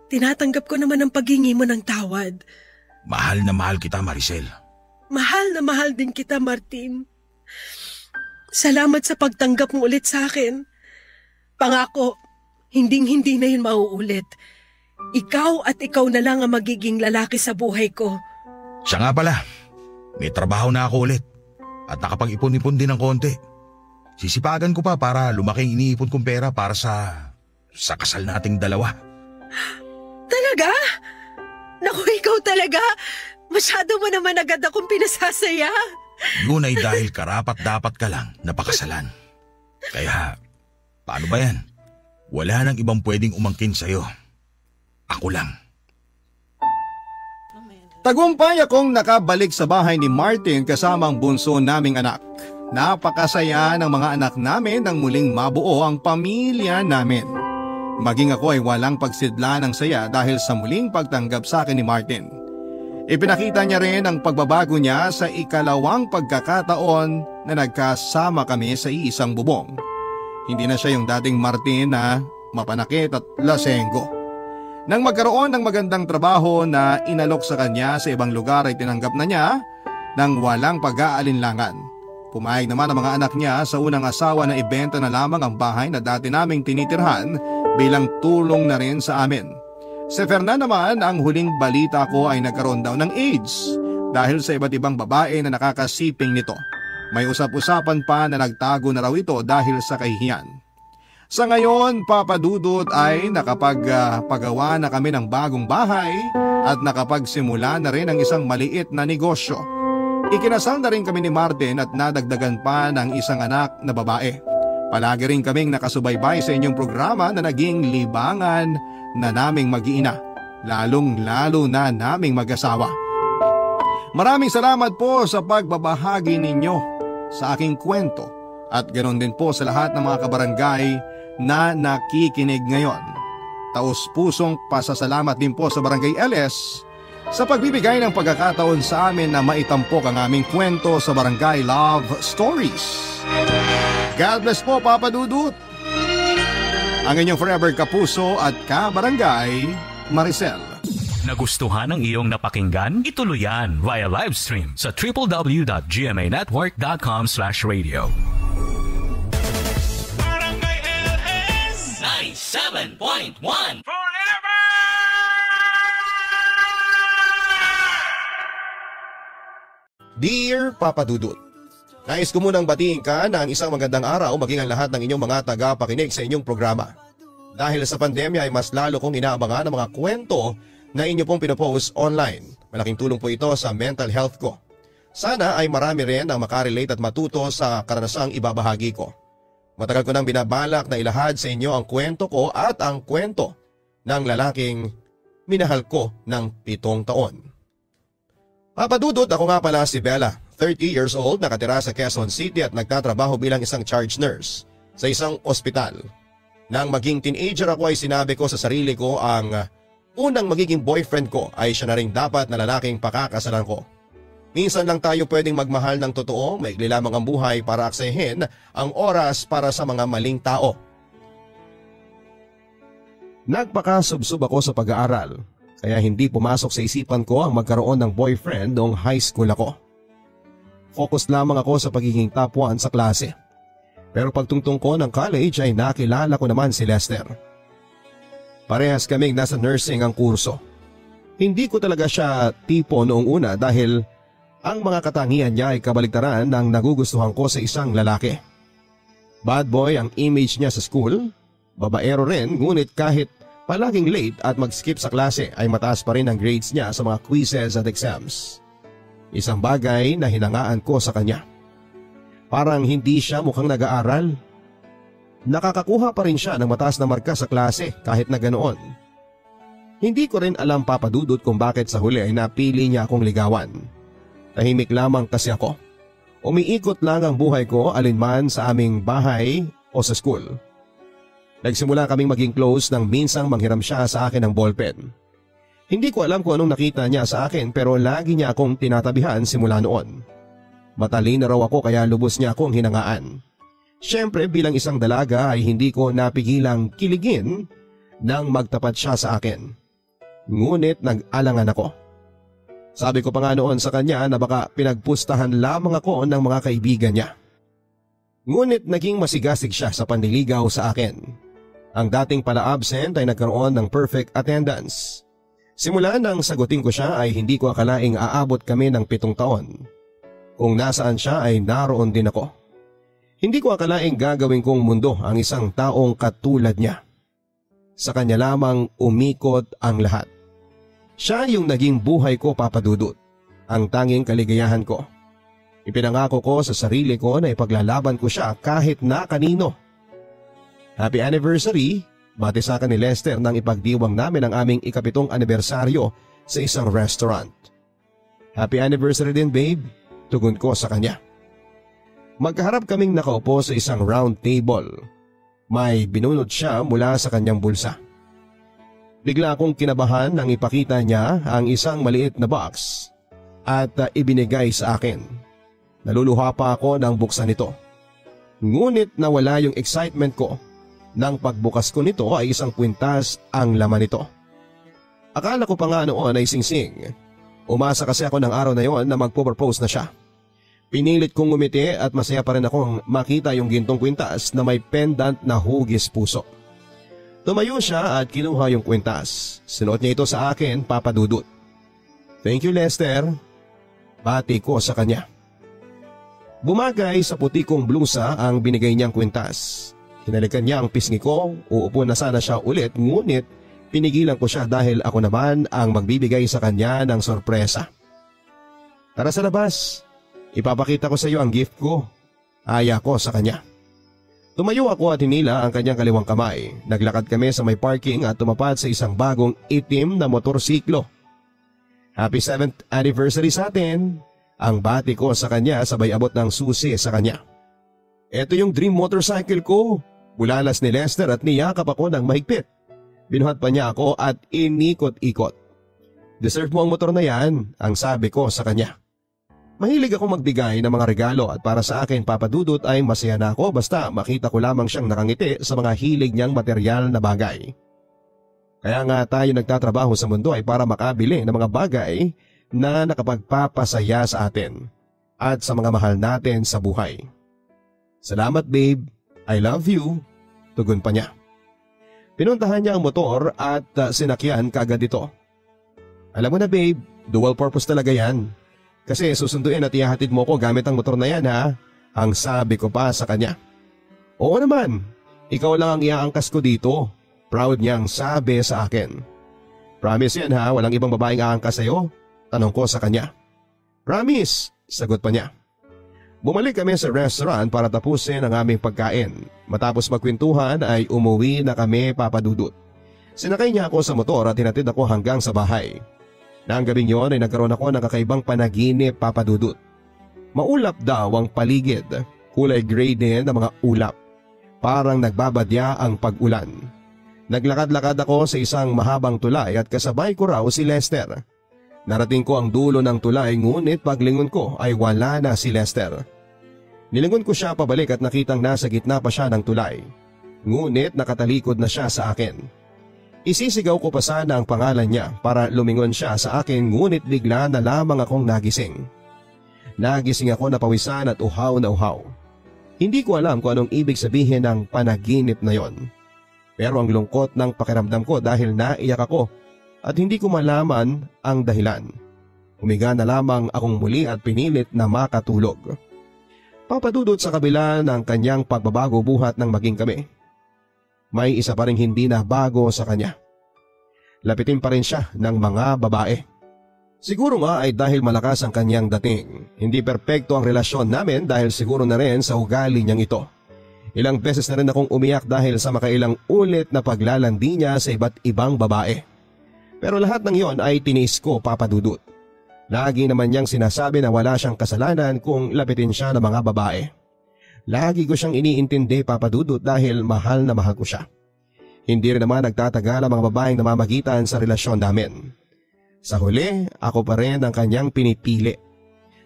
Tinatanggap ko naman ang paghingi mo ng tawad. Mahal na mahal kita, Maricel. Mahal na mahal din kita, Martin. Salamat sa pagtanggap mo ulit sa akin. Pangako, hinding-hindi na yun mauulit. Ikaw at ikaw na lang ang magiging lalaki sa buhay ko. Siya nga pala, may trabaho na ako ulit at nakapag-ipon-ipon din ng konti. Sisipagan ko pa para lumaki ang iniipon kong pera para sa kasal nating dalawa. Talaga? Naku, ikaw talaga. Masyado mo naman agad akong pinasasaya. Yun ay dahil karapat-dapat ka lang napakasalan. Kaya, paano ba yan? Wala nang ibang pwedeng umangkin sa'yo. Ako lang. Tagumpay akong nakabalik sa bahay ni Martin kasama ang bunso naming anak. Napakasaya ng mga anak namin nang muling mabuo ang pamilya namin. Maging ako ay walang pagsidla ng saya dahil sa muling pagtanggap sa akin ni Martin. Ipinakita niya rin ang pagbabago niya sa ikalawang pagkakataon na nagkasama kami sa iisang bubong. Hindi na siya yung dating Martin na mapanakit at lasenggo. Nang magkaroon ng magandang trabaho na inalok sa kanya sa ibang lugar ay tinanggap na niya ng walang pag-aalinlangan. Pumayag naman ang mga anak niya sa unang asawa na ibenta na lamang ang bahay na dati naming tinitirhan bilang tulong na rin sa amin. Si Fernan naman, ang huling balita ko ay nagkaroon daw ng AIDS dahil sa iba't ibang babae na nakakasiping nito. May usap-usapan pa na nagtago na raw ito dahil sa kahihiyan. Sa ngayon, Papa Dudut, ay nakapagpagawa na kami ng bagong bahay at nakapagsimula na rin ang isang maliit na negosyo. Ikinasal na rin kami ni Martin at nadagdagan pa ng isang anak na babae. Palagi rin kaming nakasubaybay sa inyong programa na naging libangan na naming mag-iina, lalong-lalo na naming mag-asawa. Maraming salamat po sa pagbabahagi ninyo sa aking kwento at ganoon din po sa lahat ng mga kabarangay na nakikinig ngayon. Taos-pusong pasasalamat din po sa Barangay LS sa pagbibigay ng pagkakataon sa amin na maitampok ang aming kwento sa Barangay Love Stories. God bless po, Papa Dudut. Ang inyong forever kapuso at kabarangay, Maricel. Nagustuhan ang iyong napakinggan? Ituloy yan via live stream sa www.gmanetwork.com/radio. Barangay LS 97.1 Forever! Dear Papa Dudut, nais ko munang batiin ka na ang isang magandang araw maging ang lahat ng inyong mga tagapakinig sa inyong programa. Dahil sa pandemya ay mas lalo kong inaabangan ang mga kwento na inyo pong pinopost online. Malaking tulong po ito sa mental health ko. Sana ay marami rin ang makarelate at matuto sa karanasang ibabahagi ko. Matagal ko nang binabalak na ilahad sa inyo ang kwento ko at ang kwento ng lalaking minahal ko ng 7 taon. Papa Dudut, ako nga pala si Bella, 30 years old, nakatira sa Quezon City at nagtatrabaho bilang isang charge nurse sa isang ospital. Nang maging teenager ako ay sinabi ko sa sarili ko ang unang magiging boyfriend ko ay siya na rin dapat na lalaking pakakasalan ko. Minsan lang tayo pwedeng magmahal ng totoo, maigli lamang ang buhay para aksayahin ang oras para sa mga maling tao. Nagpakasubsob ako sa pag-aaral, kaya hindi pumasok sa isipan ko ang magkaroon ng boyfriend noong high school ako. Focus lamang ako sa pagiging top 1 sa klase. Pero pagtungtong ko ng college ay nakilala ko naman si Lester. Parehas kaming nasa nursing ang kurso. Hindi ko talaga siya tipo noong una dahil ang mga katangian niya ay kabaligtaran ng nagugustuhan ko sa isang lalaki. Bad boy ang image niya sa school, babaero rin, ngunit kahit palaging late at mag-skip sa klase ay mataas pa rin ang grades niya sa mga quizzes at exams. Isang bagay na hinangaan ko sa kanya. Parang hindi siya mukhang nag-aaral. Nakakakuha pa rin siya ng mataas na marka sa klase kahit na ganoon. Hindi ko rin alam, Papa Dudut, kung bakit sa huli ay napili niya akong ligawan. Tahimik lamang kasi ako. Umiikot lang ang buhay ko alinman sa aming bahay o sa school. Nagsimula kaming maging close nang minsang manghiram siya sa akin ng ballpen. Hindi ko alam kung anong nakita niya sa akin pero lagi niya akong tinatabihan simula noon. Matalino raw ako kaya lubos niya akong hinangaan. Siyempre bilang isang dalaga ay hindi ko napigilang kiligin nang magtapat siya sa akin. Ngunit nag-alangan ako. Sabi ko pa nga noon sa kanya na baka pinagpustahan lamang ako ng mga kaibigan niya. Ngunit naging masigasig siya sa panliligaw sa akin. Ang dating pala absent ay nagkaroon ng perfect attendance. Simula nang sagutin ko siya ay hindi ko akalaing aabot kami ng 7 taon. Kung nasaan siya ay naroon din ako. Hindi ko akalaing gagawin kong mundo ang isang taong katulad niya. Sa kanya lamang umikot ang lahat. Siya yung naging buhay ko, Papa Dudut. Ang tanging kaligayahan ko. Ipinangako ko sa sarili ko na ipaglalaban ko siya kahit na kanino. Happy anniversary! Bati sa akin ni Lester nang ipagdiwang namin ang aming ika-7 anibersaryo sa isang restaurant. Happy anniversary din, babe. Tugon ko sa kanya. Magkaharap kaming nakaupo sa isang round table. May binunot siya mula sa kanyang bulsa. Bigla akong kinabahan nang ipakita niya ang isang maliit na box at ibinigay sa akin. Naluluha pa ako nang buksan ito. Ngunit nawala yung excitement ko. Nang pagbukas ko nito ay isang kwintas ang laman nito. Akala ko pa nga noon ay singsing. Umasa kasi ako ng araw na yon na magpo-propose na siya. Pinilit kong ngumiti at masaya pa rin akong makita yung gintong kwintas na may pendant na hugis puso. Tumayo siya at kinuha yung kwintas. Sinuot niya ito sa akin, Papa Dudut. Thank you, Lester. Bati ko sa kanya. Bumagay sa puti kong blusa ang binigay niyang kwintas. Hinalikan niya ang pisngi ko, uupo na sana siya ulit ngunit pinigilan ko siya dahil ako naman ang magbibigay sa kanya ng sorpresa. Tara sa labas, ipapakita ko sa iyo ang gift ko. Aya ko sa kanya. Tumayo ako at hinila ang kanyang kaliwang kamay. Naglakad kami sa may parking at tumapad sa isang bagong itim na motorsiklo. Happy 7th anniversary sa atin! Ang bati ko sa kanya sabay abot ng susi sa kanya. Ito yung dream motorcycle ko. Bulalas ni Lester at niyakap ako ng mahigpit. Binuhat pa niya ako at inikot-ikot. Deserve mo ang motor na yan, ang sabi ko sa kanya. Mahilig ako magbigay ng mga regalo at para sa akin papadudot ay masaya na ako basta makita ko lamang siyang nakangiti sa mga hilig niyang material na bagay. Kaya nga tayo nagtatrabaho sa mundo ay para makabili ng mga bagay na nakapagpapasaya sa atin at sa mga mahal natin sa buhay. Salamat babe, I love you, tugon pa niya. Pinuntahan niya ang motor at sinakyan kagad ito. Alam mo na babe, dual purpose talaga yan. Kasi susunduin at ihahatid mo ko gamit ang motor na yan ha, ang sabi ko pa sa kanya. Oo naman, ikaw lang ang iaangkas ko dito, proud niyang sabi sa akin. Promise yan ha, walang ibang babaeng aangkas sa'yo? Tanong ko sa kanya. Promise, sagot pa niya. Bumalik kami sa restaurant para tapusin ang aming pagkain. Matapos magkwentuhan ay umuwi na kami papadudot. Sinakay niya ako sa motor at hinatid ako hanggang sa bahay. Nang gabing yon ay nagkaroon ako ng kakaibang panaginip papadudot. Maulap daw ang paligid, kulay gray din ang mga ulap. Parang nagbabadya ang pag-ulan. Naglakad-lakad ako sa isang mahabang tulay at kasabay ko raw si Lester. Narating ko ang dulo ng tulay ngunit paglingon ko ay wala na si Lester. Nilingon ko siya pabalik at nakitang nasa gitna pa siya ng tulay. Ngunit nakatalikod na siya sa akin. Isisigaw ko pa sana ang pangalan niya para lumingon siya sa akin ngunit bigla na lamang akong nagising. Nagising ako na pawisan at uhaw na uhaw. Hindi ko alam kung anong ibig sabihin ng panaginip na yon. Pero ang lungkot ng pakiramdam ko dahil naiyak ako at hindi ko malaman ang dahilan. Humiga na lamang akong muli at pinilit na makatulog. Papadudot sa kabila ng kanyang pagbabago buhat ng maging kami. May isa pa ring hindi na bago sa kanya. Lapitin pa rin siya ng mga babae. Siguro nga ay dahil malakas ang kanyang dating. Hindi perpekto ang relasyon namin dahil siguro na rin sa ugali niyang ito. Ilang beses na rin akong umiyak dahil sa makailang ulit na paglalandi niya sa iba't ibang babae. Pero lahat ng yon ay tinis ko papadudot. Lagi naman niyang sinasabi na wala siyang kasalanan kung lapitin siya ng mga babae. Lagi ko siyang iniintindi papadudot dahil mahal na mahal ko siya. Hindi rin naman nagtatagal ang mga babaeng namamagitan sa relasyon namin. Sa huli, ako pa rin ang kanyang pinipili.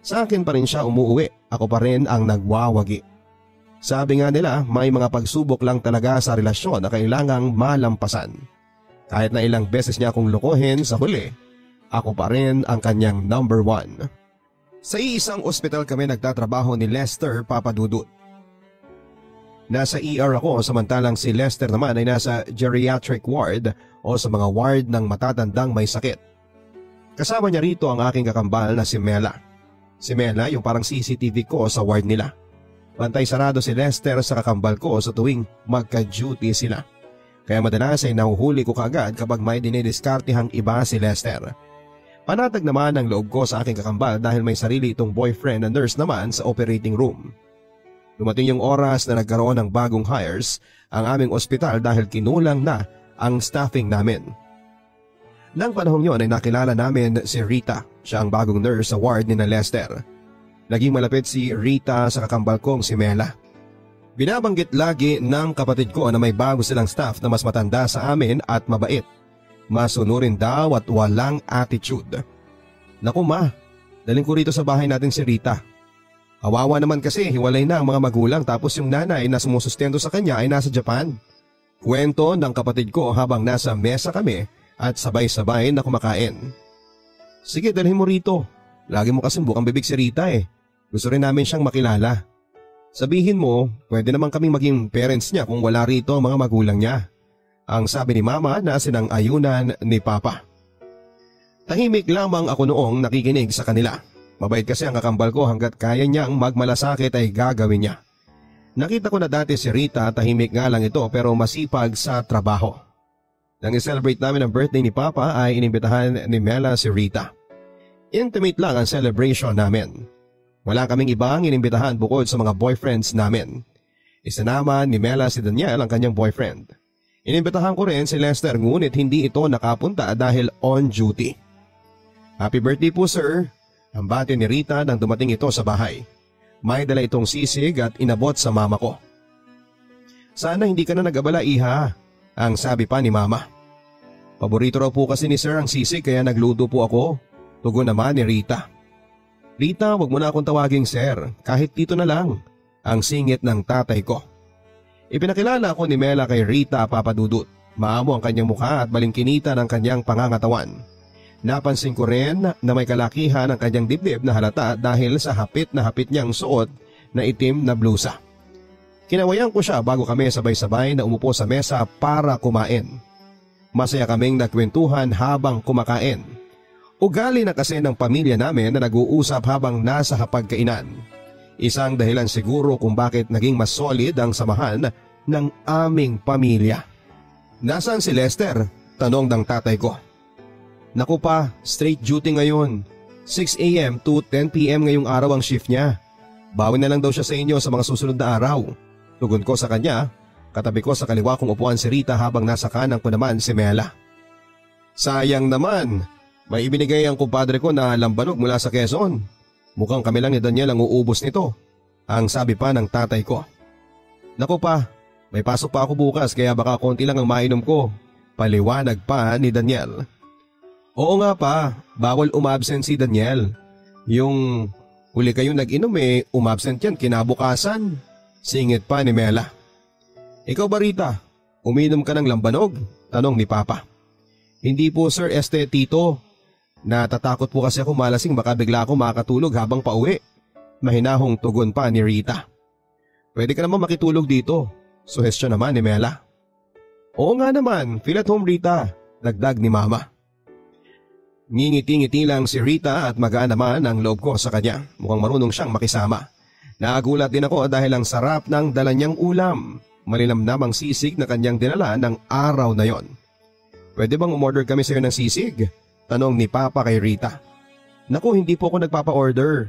Sa akin pa rin siya umuuwi, ako pa rin ang nagwawagi. Sabi nga nila, may mga pagsubok lang talaga sa relasyon na kailangang malampasan. Kahit na ilang beses niya akong lokohin, sa huli, ako pa rin ang kanyang number one. Sa iisang ospital kami nagtatrabaho ni Lester papadudot. Nasa ER ako samantalang si Lester naman ay nasa geriatric ward o sa mga ward ng matatandang may sakit. Kasama niya rito ang aking kakambal na si Mela. Si Mela yung parang CCTV ko sa ward nila. Bantay sarado si Lester sa kakambal ko sa tuwing magka-duty sila. Kaya madalas ay nahuhuli ko kaagad kapag may dinidiskartihang iba si Lester. Panatag naman ang loob ko sa aking kakambal dahil may sarili itong boyfriend na nurse naman sa operating room. Dumating yung oras na nagkaroon ng bagong hires ang aming ospital dahil kinulang na ang staffing namin. Nang panahong yon ay nakilala namin si Rita, siya ang bagong nurse sa ward ni na Lester. Naging malapit si Rita sa kakambal kong si Mela. Binabanggit lagi ng kapatid ko na may bago silang staff na mas matanda sa amin at mabait. Masunurin daw at walang attitude. Naku ma, daling ko rito sa bahay natin si Rita. Kawawa naman kasi hiwalay na ang mga magulang tapos yung nanay na sumusustento sa kanya ay nasa Japan. Kwento ng kapatid ko habang nasa mesa kami at sabay-sabay na kumakain. Sige dalhin mo rito. Lagi mo kasing bukang bibig si Rita eh. Gusto rin namin siyang makilala. Sabihin mo, pwede naman kaming maging parents niya kung wala rito ang mga magulang niya. Ang sabi ni Mama na sinang-ayunan ni Papa. Tahimik lamang ako noong nakikinig sa kanila. Mabait kasi ang kakambal ko hanggat kaya niyang magmalasakit ay gagawin niya. Nakita ko na dati si Rita, tahimik nga lang ito pero masipag sa trabaho. Nang i-celebrate namin ang birthday ni Papa ay inimbitahan ni Mela si Rita. Intimate lang ang celebration namin. Wala kaming ibang inimbitahan bukod sa mga boyfriends namin. Isinama ni Mela si Daniel ang kanyang boyfriend. Inimbitahan ko rin si Lester ngunit hindi ito nakapunta dahil on duty. Happy birthday po sir, ang bati ni Rita nang dumating ito sa bahay. May dala itong sisig at inabot sa mama ko. Sana hindi ka na nag-abala iha, ang sabi pa ni mama. Paborito raw po kasi ni sir ang sisig kaya nagluto po ako, tugon naman ni Rita. Rita, wag mo na akong tawaging sir, kahit dito na lang, ang singit ng tatay ko. Ipinakilala ako ni Mela kay Rita Papadudut. Maamo ang kanyang mukha at balingkinita ng kanyang pangangatawan. Napansin ko rin na may kalakihan ang kanyang dibdib na halata dahil sa hapit na hapit niyang suot na itim na blusa. Kinawayan ko siya bago kami sabay-sabay na umupo sa mesa para kumain. Masaya kaming nagkwentuhan habang kumakain. Ugali na kasi ng pamilya namin na nag-uusap habang nasa hapagkainan. Isang dahilan siguro kung bakit naging mas solid ang samahan ng aming pamilya. Nasaan si Lester? Tanong ng tatay ko. Naku pa, straight duty ngayon. 6 a.m. to 10 p.m. ngayong araw ang shift niya. Bawi na lang daw siya sa inyo sa mga susunod na araw. Tugon ko sa kanya, katabi ko sa kaliwa kong upuan si Rita habang nasa kanan ko naman si Mela. Sayang naman, may ibinigay ang kumpadre ko na lambanog mula sa Quezon. Mukhang kami lang ni Daniel ang uubos nito, ang sabi pa ng tatay ko. Naku pa, may pasok pa ako bukas kaya baka konti lang ang mainom ko, paliwanag pa ni Daniel. Oo nga pa, bawal umabsent si Daniel. Yung huli kayong nag-inom umabsent yan kinabukasan, singit pa ni Mela. Ikaw ba Rita, uminom ka ng lambanog? Tanong ni Papa. Hindi po sir, tito. Natatakot po kasi ako malasing baka bigla ako makatulog habang pauwi. Mahinahong tugon pa ni Rita. Pwede ka naman makitulog dito, suhestyon naman ni Mela. Oo nga naman, feel at home Rita, dagdag ni Mama. Ngingiti-ngiti lang si Rita at magaan naman ang loob ko sa kanya. Mukhang marunong siyang makisama. Nagulat din ako dahil ang sarap ng dala niyang ulam. Malinamnam ang sisig na kanyang dinala ng araw na yon. Pwede bang umorder kami sa iyo ng sisig? Tanong ni Papa kay Rita. Naku, hindi po ako nagpapa-order.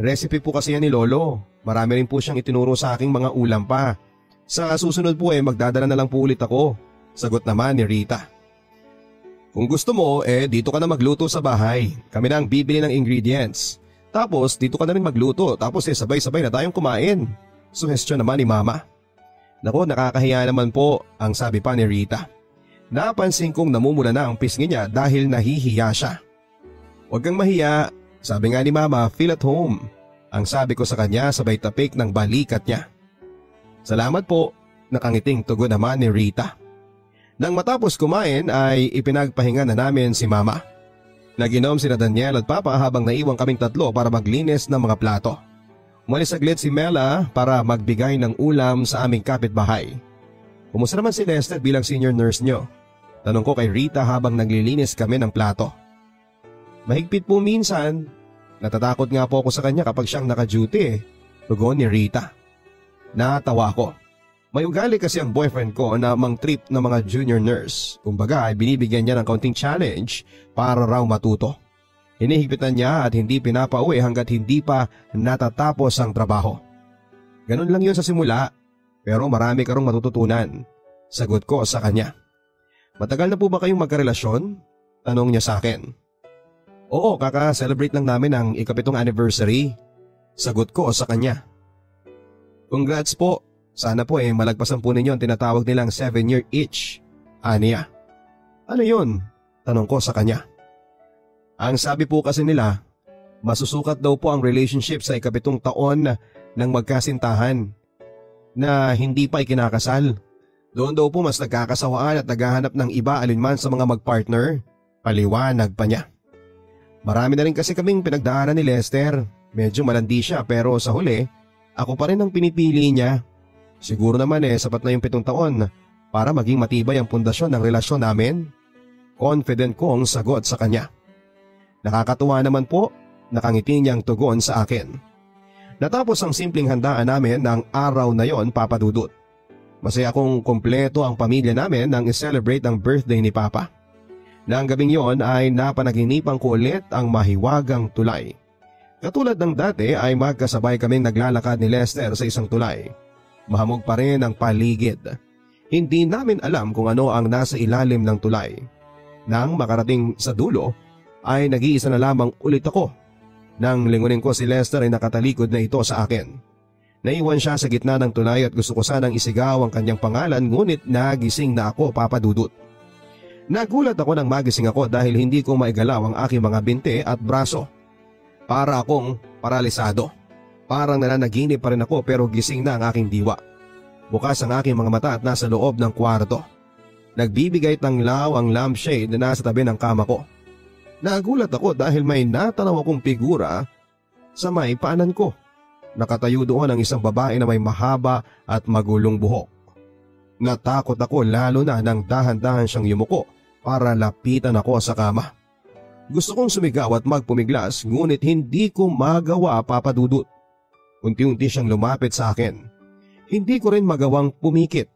Recipe po kasi yan ni Lolo. Marami rin po siyang itinuro sa aking mga ulam pa. Sa susunod po magdadala na lang po ulit ako. Sagot naman ni Rita. Kung gusto mo dito ka na magluto sa bahay. Kami na ang bibili ng ingredients. Tapos dito ka na rin magluto tapos sabay-sabay na tayong kumain. Suhestyon naman ni Mama. Naku, nakakahiya naman po, ang sabi pa ni Rita. Napansin kong namumula na ang pisngi niya dahil nahihiya siya. Huwag kang mahiya, sabi nga ni Mama, feel at home. Ang sabi ko sa kanya sabay tapik ng balikat niya. Salamat po, nakangiting tugon naman ni Rita. Nang matapos kumain ay ipinagpahinga na namin si Mama. Nag-inom sina Daniel at Papa habang naiwang kaming tatlo para maglinis ng mga plato. Umalis saglit si Mela para magbigay ng ulam sa aming kapitbahay. Kumusta naman si Lester bilang senior nurse niyo? Tanong ko kay Rita habang naglilinis kami ng plato. Mahigpit po minsan. Natatakot nga po ako sa kanya kapag siyang naka-duty Tugon ni Rita. Natawa ko. May ugali kasi ang boyfriend ko na mang-trip ng mga junior nurse. Kumbaga ay binibigyan niya ng kaunting challenge para raw matuto. Hinihigpitan niya at hindi pinapauwi hanggat hindi pa natatapos ang trabaho. Ganun lang yun sa simula, pero marami ka rong matututunan. Sagot ko sa kanya. Matagal na po ba kayong magkarelasyon? Tanong niya sa akin. Oo, kaka-celebrate lang namin ang ika-7th anniversary. Sagot ko sa kanya. Congrats po. Sana po malagpasan po ninyo ang tinatawag nilang 7-year itch. Aniya. Ano yun? Tanong ko sa kanya. Ang sabi po kasi nila, masusukat daw po ang relationship sa ika-7 taon ng magkasintahan na hindi pa ikinakasal. Doon daw po mas nagkakasawaan at naghahanap ng iba alinman sa mga magpartner. Paliwanag pa niya. Marami na rin kasi kaming pinagdaanan ni Lester. Medyo malandi siya pero sa huli, ako pa rin ang pinipili niya. Siguro naman sapat na yung 7 taon para maging matibay ang pundasyon ng relasyon namin. Confident kong sagot sa kanya. Nakakatuwa naman po, nakangiti niyang tugon sa akin. Natapos ang simpleng handaan namin ng araw na yon, Papa Dudut. Masaya akong kumpleto ang pamilya namin nang i-celebrate ang birthday ni Papa. Nang gabing yon ay napanaginipan ko ulit ang mahiwagang tulay. Katulad ng dati ay magkasabay kaming naglalakad ni Lester sa isang tulay. Mahamog pa rin ang paligid. Hindi namin alam kung ano ang nasa ilalim ng tulay. Nang makarating sa dulo ay nag-iisa na lamang ulit ako. Nang lingunin ko si Lester ay nakatalikod na ito sa akin. Naiwan siya sa gitna ng tulay at gusto ko sanang isigaw ang kanyang pangalan ngunit nagising na ako, Papa Dudut. Nagulat ako nang magising ako dahil hindi ko maigalaw ang aking mga binte at braso. Para akong paralisado. Parang nananaginip pa rin ako pero gising na ang aking diwa. Bukas ang aking mga mata at nasa loob ng kwarto. Nagbibigay tanglaw ang lampshade na nasa tabi ng kama ko. Nagulat ako dahil may natanaw akong figura sa may paanan ko. Nakatayo doon ang isang babae na may mahaba at magulong buhok. Natakot ako lalo na nang dahan-dahan siyang yumuko para lapitan ako sa kama. Gusto kong sumigaw at magpumiglas ngunit hindi ko magawa, Papa Dudut. Unti-unti siyang lumapit sa akin. Hindi ko rin magawang pumikit.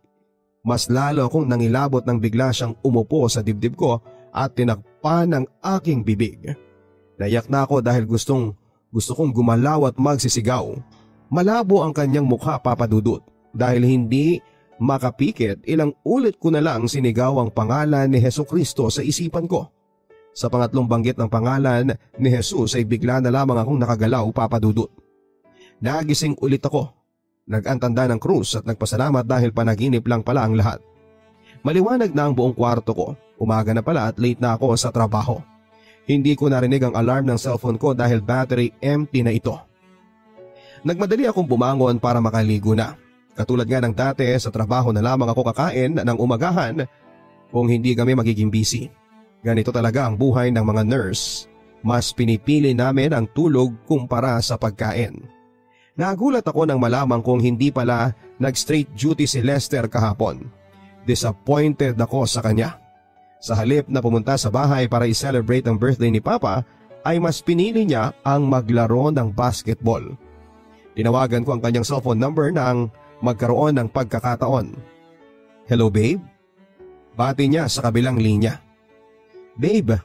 Mas lalo akong nangilabot nang bigla siyang umupo sa dibdib ko at tinakpan ang aking bibig. Naiyak na ako dahil gusto kong gumalaw at magsisigaw. Malabo ang kanyang mukha, Papa Dudut. Dahil hindi makapikit, ilang ulit ko na lang sinigaw ang pangalan ni Hesukristo sa isipan ko. Sa pangatlong banggit ng pangalan ni Jesus ay bigla na lamang akong nakagalaw, Papa Dudut. Nagising ulit ako. Nag-antanda ng krus at nagpasalamat dahil panaginip lang pala ang lahat. Maliwanag na ang buong kwarto ko. Umaga na pala at late na ako sa trabaho. Hindi ko narinig ang alarm ng cellphone ko dahil battery empty na ito. Nagmadali akong bumangon para makaligo na. Katulad nga ng dati, sa trabaho na lamang ako kakain ng umagahan kung hindi kami magiging busy. Ganito talaga ang buhay ng mga nurse. Mas pinipili namin ang tulog kumpara sa pagkain. Nagulat ako nang malaman kong hindi pala nag-straight duty si Lester kahapon. Disappointed ako sa kanya. Sa halip na pumunta sa bahay para i-celebrate ang birthday ni Papa, ay mas pinili niya ang maglaro ng basketball. Tinawagan ko ang kanyang cellphone number nang magkaroon ng pagkakataon. Hello babe? Bati niya sa kabilang linya. Babe,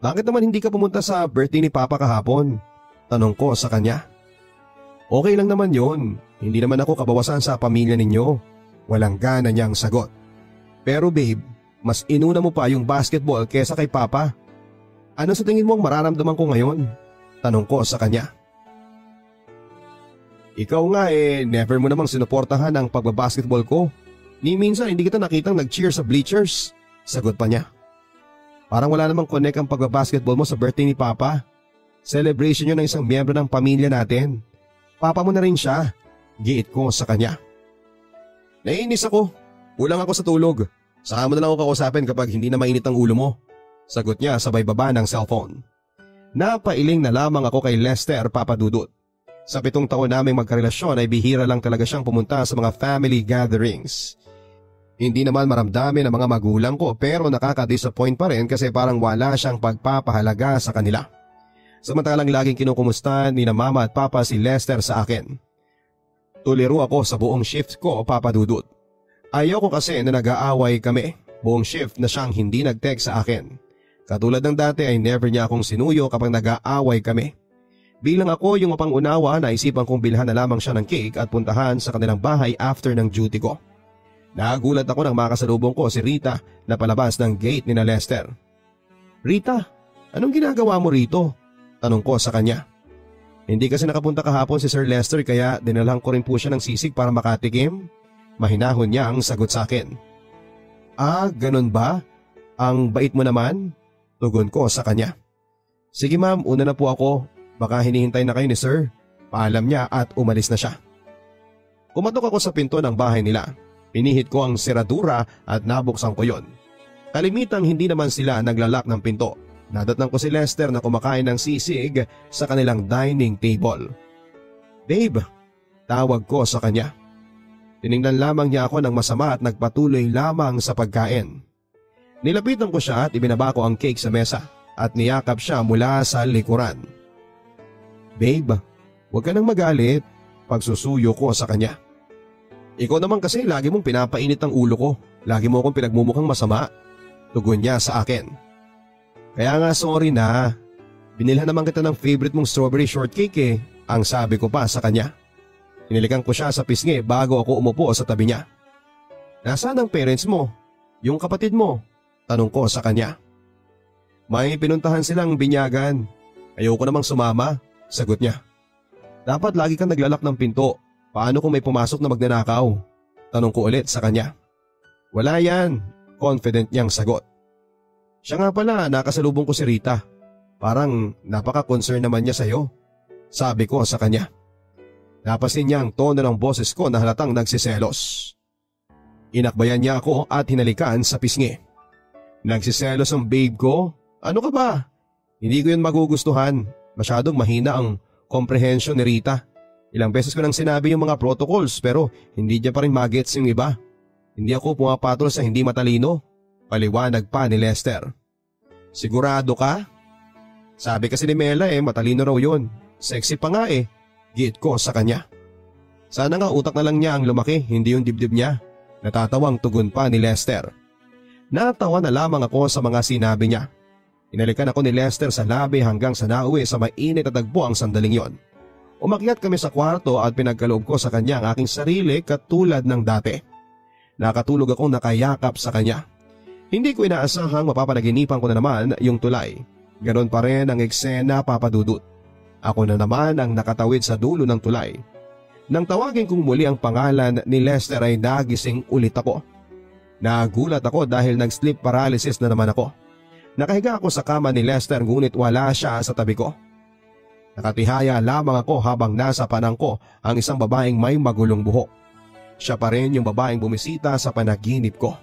bakit naman hindi ka pumunta sa birthday ni Papa kahapon? Tanong ko sa kanya. Okay lang naman yon. Hindi naman ako kabawasan sa pamilya ninyo. Walang gana niyang sagot. Pero babe, mas inuna mo pa yung basketball kesa kay Papa. Ano sa tingin mo ang mararamdaman ko ngayon? Tanong ko sa kanya. Ikaw nga never mo namang sinuportahan ang pagbabasketball ko. Ni minsan hindi kita nakitang nag-cheer sa bleachers. Sagot pa niya. Parang wala namang connect ang pagbabasketball mo sa birthday ni Papa. Celebration yun ng isang miyembro ng pamilya natin. Papa mo na rin siya. Giit ko sa kanya. Naiinis ako. Kulang ako sa tulog. Saka mo na lang ako kausapin kapag hindi na mainit ang ulo mo. Sagot niya sabay baba ng cellphone. Napailing na lamang ako kay Lester, Papa Dudut. Sa 7 taon naming magkarelasyon ay bihira lang talaga siyang pumunta sa mga family gatherings. Hindi naman maramdamin ang mga magulang ko pero nakaka-disappoint pa rin kasi parang wala siyang pagpapahalaga sa kanila. Samantalang laging kinukumusta ni na mama at papa si Lester sa akin. Tuliro ako sa buong shift ko, Papa Dudut. Ayaw ko kasi na nag-aaway kami. Buong shift na siyang hindi nag-text sa akin. Katulad ng dati ay never niya akong sinuyo kapag nag-aaway kami. Bilang ako yung mapang-unawa, naisipan kong bilhan na lamang siya ng cake at puntahan sa kanilang bahay after ng duty ko. Nagulat ako nang makasalubong ko si Rita na palabas ng gate ni na Lester. Rita, anong ginagawa mo rito? Tanong ko sa kanya. Hindi kasi nakapunta kahapon si Sir Lester kaya dinalhan ko rin po siya ng sisig para makatikim. Mahinahon niya ang sagot sa akin. Ah, ganun ba? Ang bait mo naman? Tugon ko sa kanya. Sige ma'am, una na po ako. Baka hinihintay na kayo ni Sir. Paalam niya at umalis na siya. Kumatok ako sa pinto ng bahay nila. Pinihit ko ang seradura at nabuksan ko yon. Kalimitang hindi naman sila naglalak ng pinto. Nadatnan ko si Lester na kumakain ng sisig sa kanilang dining table. Babe, tawag ko sa kanya. Tiningnan lamang niya ako ng masama at nagpatuloy lamang sa pagkain. Nilapitan ko siya at ibinaba ko ang cake sa mesa at niyakap siya mula sa likuran. Babe, huwag ka nang magalit. pagsusuyo ko sa kanya. Ikaw naman kasi lagi mong pinapainit ang ulo ko. Lagi mo akong pinagmumukhang masama. Tugon niya sa akin. Kaya nga sorry na. Binilhan naman kita ng favorite mong strawberry shortcake eh. Ang sabi ko pa sa kanya. Hinilikan ko siya sa pisngi bago ako umupo sa tabi niya. Nasaan ang parents mo? Yung kapatid mo? Tanong ko sa kanya. May pinuntahan silang binyagan. Ayoko namang sumama. Sagot niya. Dapat lagi kang naglalak ng pinto. Paano kung may pumasok na magnanakaw? Tanong ko ulit sa kanya. Wala yan. Confident niyang sagot. Siya nga pala, nakasalubong ko si Rita. Parang napaka-concern naman niya sa'yo. Sabi ko sa kanya. Napasin niya ang tono ng boses ko na halatang nagsiselos. Inakbayan niya ako at hinalikan sa pisngi. Nagsiselos ang babe ko? Ano ka ba? Hindi ko yun magugustuhan. Masyadong mahina ang comprehension ni Rita. Ilang beses ko nang sinabi yung mga protocols pero hindi niya pa rin magets yung iba. Hindi ako pumapatol sa hindi matalino. Paliwanag pa ni Lester. Sigurado ka? Sabi kasi ni Mela matalino raw yun. Sexy pa nga Giit ko sa kanya. Sana nga utak na lang niya ang lumaki, hindi yung dibdib niya. Natatawang tugon pa ni Lester. Natawa na lamang ako sa mga sinabi niya. Inalikan ako ni Lester sa labi hanggang sa nauwi sa mainit at dagpo ang sandaling yon. Umakyat kami sa kwarto at pinagkaloob ko sa kanya ang aking sarili katulad ng dati. Nakatulog akong nakayakap sa kanya. Hindi ko inaasahang mapapanaginipan ko na naman yung tulay. Ganon pa rin ang eksena, Papa Dudut. Ako na naman ang nakatawid sa dulo ng tulay. Nang tawagin kong muli ang pangalan ni Lester ay nagising ulit ako. Nagulat ako dahil nag-sleep paralysis na naman ako. Nakahiga ako sa kama ni Lester ngunit wala siya sa tabi ko. Nakatihaya lamang ako habang nasa panang ko ang isang babaeng may magulong buhok. Siya pa rin yung babaeng bumisita sa panaginip ko.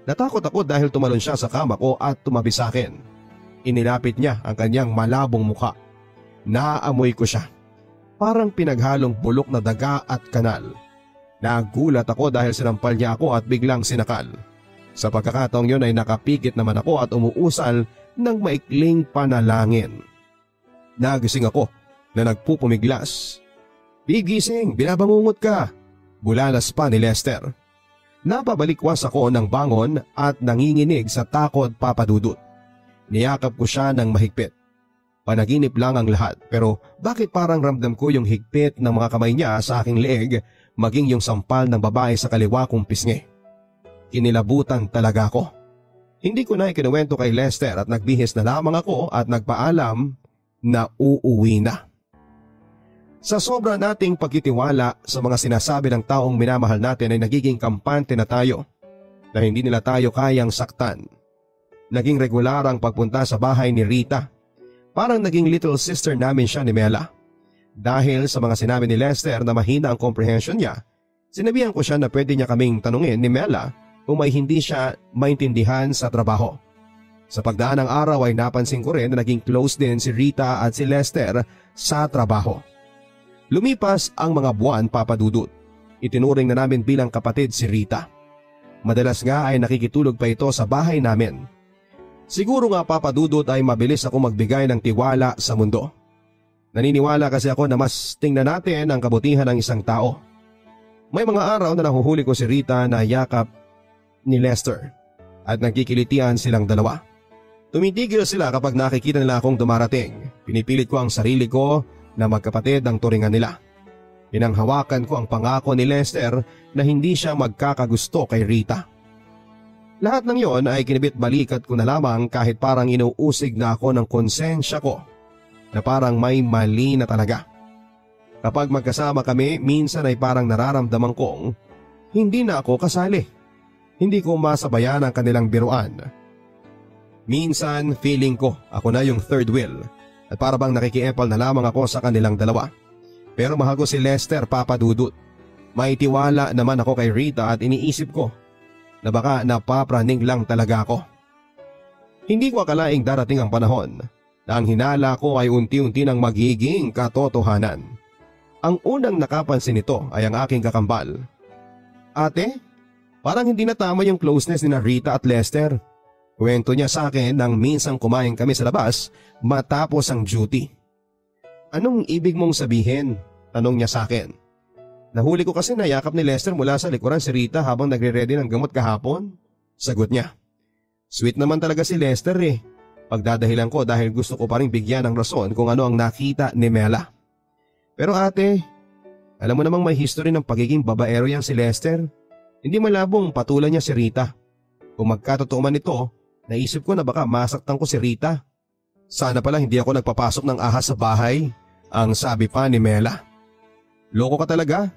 Natakot ako dahil tumalon siya sa kama ko at tumabi sa akin. Inilapit niya ang kanyang malabong mukha. Naamoy ko siya. Parang pinaghalong bulok na daga at kanal. Nagulat ako dahil sinampal niya ako at biglang sinakal. Sa pagkakataong yun ay nakapikit naman ako at umuusal ng maikling panalangin. Nagising ako na nagpupumiglas. Bigising, binabangungot ka. Bulalas pa ni Lester. Napabalikwas ako ng bangon at nanginginig sa takot, Papa Dudut. Niyakap ko siya ng mahigpit. Panaginip lang ang lahat pero bakit parang ramdam ko yung higpit ng mga kamay niya sa aking leeg maging yung sampal ng babae sa kaliwa kong pisngi. Kinilabutan talaga ako. Hindi ko na ikinuwento kay Lester at nagbihis na lamang ako at nagpaalam na uuwi na. Sa sobra nating pagtitiwala sa mga sinasabi ng taong minamahal natin ay nagiging kampante na tayo na hindi nila tayo kayang saktan. Naging regular ang pagpunta sa bahay ni Rita. Parang naging little sister namin siya ni Mela. Dahil sa mga sinabi ni Lester na mahina ang comprehension niya, sinabihan ko siya na pwede niya kaming tanungin ni Mela kung may hindi siya maintindihan sa trabaho. Sa pagdaan ng araw ay napansin ko rin na naging close din si Rita at si Lester sa trabaho. Lumipas ang mga buwan, Papa Dudut. Itinuring na namin bilang kapatid si Rita. Madalas nga ay nakikitulog pa ito sa bahay namin. Siguro nga, Papa Dudut, ay mabilis ako magbigay ng tiwala sa mundo. Naniniwala kasi ako na mas tingnan natin ang kabutihan ng isang tao. May mga araw na nahuhuli ko si Rita na yakap ni Lester at nagkikilitian silang dalawa. Tumitigil sila kapag nakikita nila akong dumarating. Pinipilit ko ang sarili ko na magkapatid ang turingan nila. Pinanghawakan ko ang pangako ni Lester na hindi siya magkakagusto kay Rita. Lahat ng yon ay kinibit balikat ko na lamang kahit parang inuusig na ako ng konsensya ko na parang may mali na talaga. Kapag magkasama kami, minsan ay parang nararamdaman kong hindi na ako kasali. Hindi ko masabayan ang kanilang biruan. Minsan feeling ko ako na yung third wheel at para bang nakikiepal na lamang ako sa kanilang dalawa. Pero mahal ko si Lester, Papa Dudut. May tiwala naman ako kay Rita at iniisip ko na baka napapraning lang talaga ako. Hindi ko akalaing darating ang panahon na ang hinala ko ay unti-unti nang magiging katotohanan. Ang unang nakapansin nito ay ang aking kakambal. Ate, parang hindi na tama yung closeness ni Rita at Lester. Kwento niya sa akin nang minsang kumain kami sa labas matapos ang duty. Anong ibig mong sabihin? Tanong niya sa akin. Nahuli ko kasi nayakap ni Lester mula sa likuran si Rita habang nagre-ready ng gamot kahapon. Sagot niya. Sweet naman talaga si Lester eh. Pagdadahilan ko dahil gusto ko pa rin bigyan ng rason kung ano ang nakita ni Mela. Pero ate, alam mo namang may history ng pagiging babaero yan si Lester. Hindi malabong patulan niya si Rita. Kung magkatotoo man ito, naisip ko na baka masaktan ko si Rita. Sana pala hindi ako nagpapasok ng ahas sa bahay, ang sabi pa ni Mela. Loko ka talaga?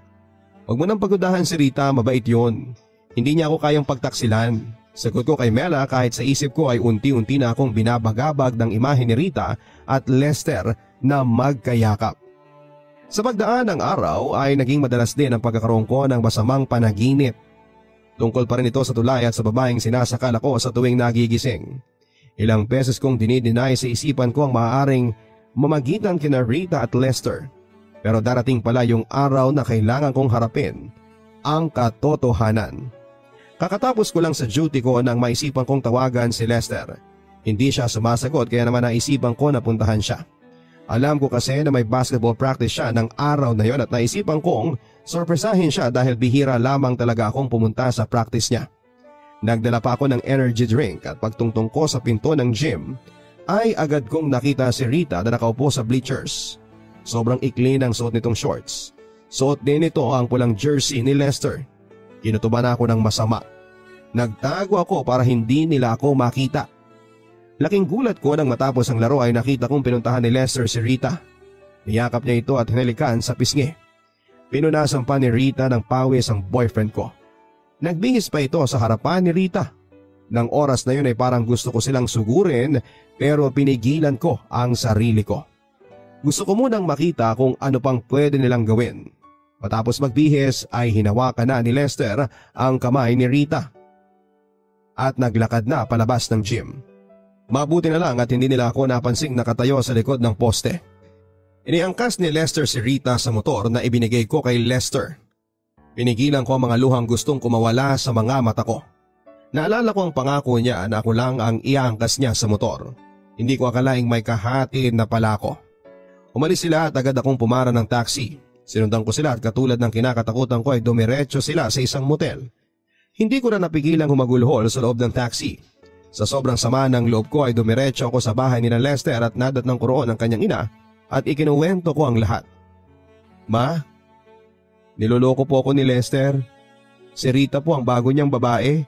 Huwag mo nang pagudahan si Rita, mabait yon. Hindi niya ako kayang pagtaksilan. Sagot ko kay Mela kahit sa isip ko ay unti-unti na akong binabagabag ng imahe ni Rita at Lester na magkayakap. Sa pagdaan ng araw ay naging madalas din ang pagkakaroon ko ng masamang panaginip. Tungkol pa rin ito sa tulay at sa babaeng sinasakal ako sa tuwing nagigising. Ilang beses kong dinideny sa isipan ko ang maaaring mamagitan kina Rita at Lester. Pero darating pala yung araw na kailangan kong harapin ang katotohanan. Kakatapos ko lang sa duty ko nang maisipan kong tawagan si Lester. Hindi siya sumasagot kaya naman naisipan ko na puntahan siya. Alam ko kasi na may basketball practice siya ng araw na yon at naisipan kong sorpresahin siya dahil bihira lamang talaga akong pumunta sa practice niya. Nagdala pa ako ng energy drink at pagtungtong ko sa pinto ng gym ay agad kong nakita si Rita na nakaupo sa bleachers. Sobrang ikli ng suot nitong shorts. Suot din ito ang pulang jersey ni Lester. Kinutuban ako ng masama. Nagtago ako para hindi nila ako makita. Laking gulat ko nang matapos ang laro ay nakita kong pinuntahan ni Lester si Rita. Niyakap niya ito at hinalikan sa pisngi. Pinunasan pa ni Rita ng pawis ang boyfriend ko. Nagbingis pa ito sa harapan ni Rita. Nang oras na yun ay parang gusto ko silang sugurin pero pinigilan ko ang sarili ko. Gusto ko munang makita kung ano pang pwede nilang gawin. Matapos magbihis ay hinawakan na ni Lester ang kamay ni Rita at naglakad na palabas ng gym. Mabuti na lang at hindi nila ako napansing nakatayo sa likod ng poste. Iniangkas ni Lester si Rita sa motor na ibinigay ko kay Lester. Pinigilan ko ang mga luhang gustong kumawala sa mga mata ko. Naalala ko ang pangako niya na ako lang ang iangkas niya sa motor. Hindi ko akalaing may kahati na pala ako. Umalis sila at agad akong pumara ng taxi. Sinundan ko sila at katulad ng kinakatakutan ko ay dumiretso sila sa isang motel. Hindi ko na napigilang humagulhol sa loob ng taxi. Sa sobrang sama ng loob ko ay dumiretso ako sa bahay ni Lester at nadatnang ko roon ang kanyang ina at ikinuwento ko ang lahat. Ma, niloloko po ako ni Lester. Si Rita po ang bago niyang babae.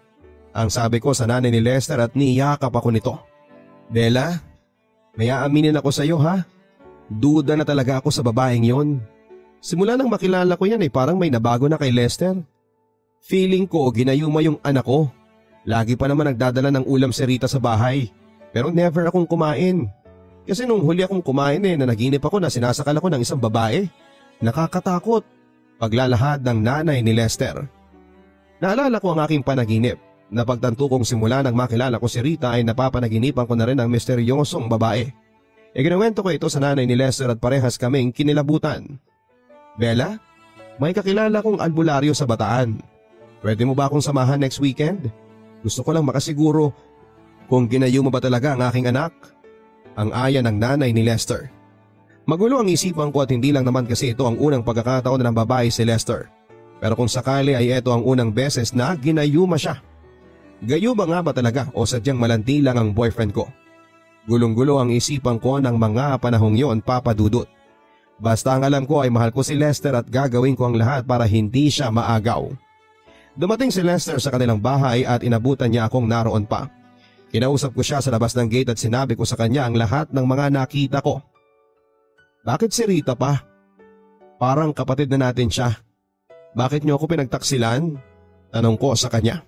Ang sabi ko sa nanay ni Lester at niyakap ako nito. Bella, may aaminin ako sa iyo ha. Duda na talaga ako sa babaeng yon. Simula nang makilala ko yan ay parang may nabago na kay Lester. Feeling ko ginayuma yung anak ko. Lagi pa naman nagdadala ng ulam si Rita sa bahay. Pero never akong kumain. Kasi nung huli akong kumain nanaginip ako na sinasakal ako ng isang babae. Nakakatakot. Paglalahad ng nanay ni Lester. Naalala ko ang aking panaginip. Napagtanto kong simula nang makilala ko si Rita ay napapanaginipan ko na rin ang misteryosong babae. Ikinuwento ko ito sa nanay ni Lester at parehas kaming kinilabutan. Bella, may kakilala kong albularyo sa Bataan. Pwede mo ba akong samahan next weekend? Gusto ko lang makasiguro kung ginayo mo ba talaga ang aking anak. Ang aya ng nanay ni Lester. Magulo ang isipan ko at hindi lang naman kasi ito ang unang pagkakataon ng babae si Lester. Pero kung sakali ay ito ang unang beses na ginayuma siya. Gayuma nga ba talaga o sadyang malanti lang ang boyfriend ko? Gulong-gulo ang isipan ko ng mga panahong yon, Papa Dudut. Basta ang alam ko ay mahal ko si Lester at gagawin ko ang lahat para hindi siya maagaw. Dumating si Lester sa kanilang bahay at inabutan niya akong naroon pa. Kinausap ko siya sa labas ng gate at sinabi ko sa kanya ang lahat ng mga nakita ko. Bakit si Rita pa? Parang kapatid na natin siya. Bakit niyo ako pinagtaksilan? Tanong ko sa kanya.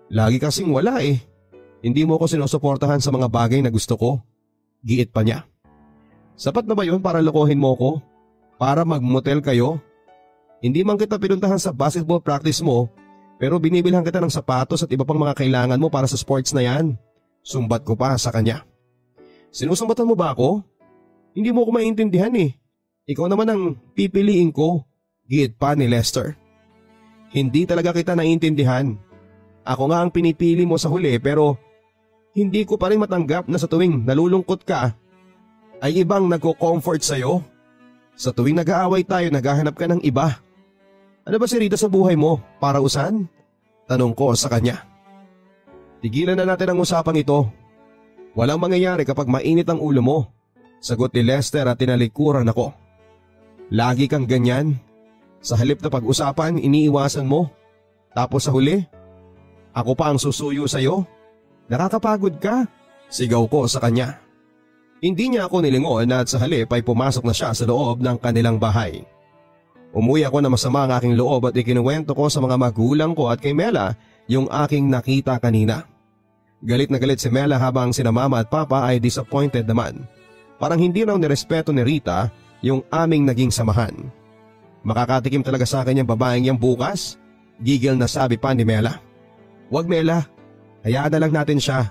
Lagi kasing wala eh. Hindi mo ako sinusuportahan sa mga bagay na gusto ko. Giit pa niya. Sapat na ba yun para lokohin mo ko? Para magmotel kayo? Hindi man kita pinuntahan sa basketball practice mo, pero binibilhan kita ng sapatos at iba pang mga kailangan mo para sa sports na yan. Sumbat ko pa sa kanya. Sinusumbatan mo ba ako? Hindi mo ko maintindihan eh. Ikaw naman ang pipiliin ko. Giit pa ni Lester. Hindi talaga kita naiintindihan. Ako nga ang pinipili mo sa huli pero hindi ko pa rin matanggap na sa tuwing nalulungkot ka ay ibang nagko-comfort sa'yo. Sa tuwing nag-aaway tayo naghahanap ka ng iba. Ano ba si Rita sa buhay mo? Para usan? Tanong ko sa kanya. Tigilan na natin ang usapang ito. Walang mangyayari kapag mainit ang ulo mo. Sagot ni Lester at tinalikuran ako. Lagi kang ganyan. Sa halip na pag-usapan, iniiwasan mo. Tapos sa huli, ako pa ang susuyo sa'yo. Nakakapagod ka. Sigaw ko sa kanya. Hindi niya ako nilingon at sa halip ay pumasok na siya sa loob ng kanilang bahay. Umuwi ako na masama ang aking loob at ikinuwento ko sa mga magulang ko at kay Mela yung aking nakita kanina. Galit na galit si Mela habang sina mama at papa ay disappointed naman. Parang hindi raw nirespeto ni Rita yung aming naging samahan. Makakatikim talaga sa akin yung babaeng yung bukas? Gigil na sabi pa ni Mela. Wag Mela, hayaan na lang natin siya.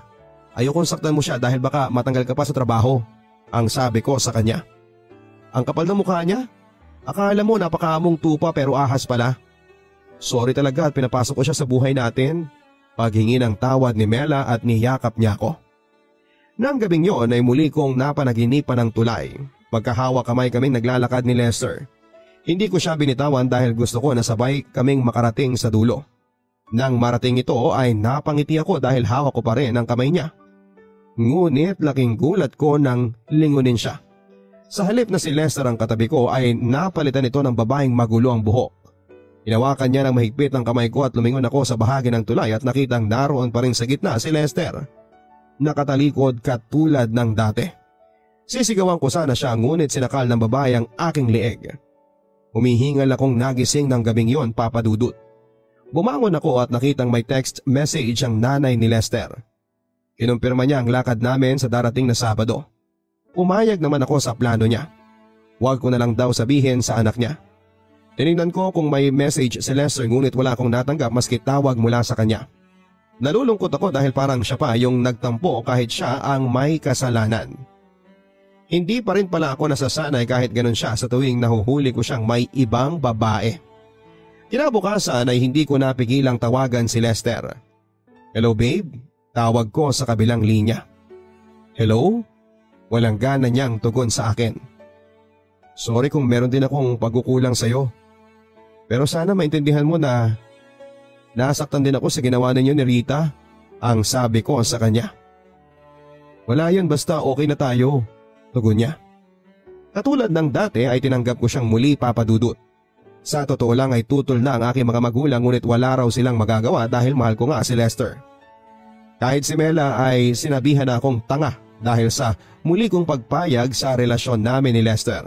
Ayokong saktan mo siya dahil baka matanggal ka pa sa trabaho. Ang sabi ko sa kanya. Ang kapal ng mukha niya? Akala mo napakaamong tupa pero ahas pala. Sorry talaga at pinapasok ko siya sa buhay natin. Paghingi ng tawad ni Mela at niyakap niya ako. Nang gabing yon ay muli kong napanaginipan ng tulay. Magkahawa kamay kaming naglalakad ni Lester. Hindi ko siya binitawan dahil gusto ko na sabay kaming makarating sa dulo. Nang marating ito ay napangiti ako dahil hawak ko pa rin ang kamay niya. Ngunit laking gulat ko nang lingunin siya. Sa halip na si Lester ang katabi ko ay napalitan ito ng babaeng magulo ang buhok. Hinawakan niya ng mahigpit ang kamay ko at lumingon ako sa bahagi ng tulay at nakitang naroon pa rin sa gitna si Lester. Nakatalikod katulad ng dati. Sisigawan ko sana siya ngunit sinakal ng babae ang aking leeg. Humihingal akong nagising ng gabing yon, Papa Dudut. Bumangon ako at nakitang may text message ang nanay ni Lester. Kinumpirma niya ang lakad namin sa darating na Sabado. Pumayag naman ako sa plano niya. Huwag ko na lang daw sabihin sa anak niya. Tinignan ko kung may message si Lester ngunit wala akong natanggap maski tawag mula sa kanya. Nalulungkot ako dahil parang siya pa yung nagtampo kahit siya ang may kasalanan. Hindi pa rin pala ako nasasanay kahit ganun siya sa tuwing nahuhuli ko siyang may ibang babae. Kinabukasan ay hindi ko napigilang tawagan si Lester. Hello babe, tawag ko sa kabilang linya. Hello? Walang gana niyang tugon sa akin. Sorry kung meron din akong pagkukulang sa'yo. Pero sana maintindihan mo na nasaktan din ako sa ginawa ninyo ni Rita, ang sabi ko sa kanya. Wala yun basta okay na tayo, tugon niya. Katulad ng dati ay tinanggap ko siyang muli, Papa Dudut. Sa totoo lang ay tutol na ang aking mga magulang ngunit wala raw silang magagawa dahil mahal ko nga si Lester. Kahit si Mela ay sinabihan na akong tanga dahil sa muli kong pagpayag sa relasyon namin ni Lester.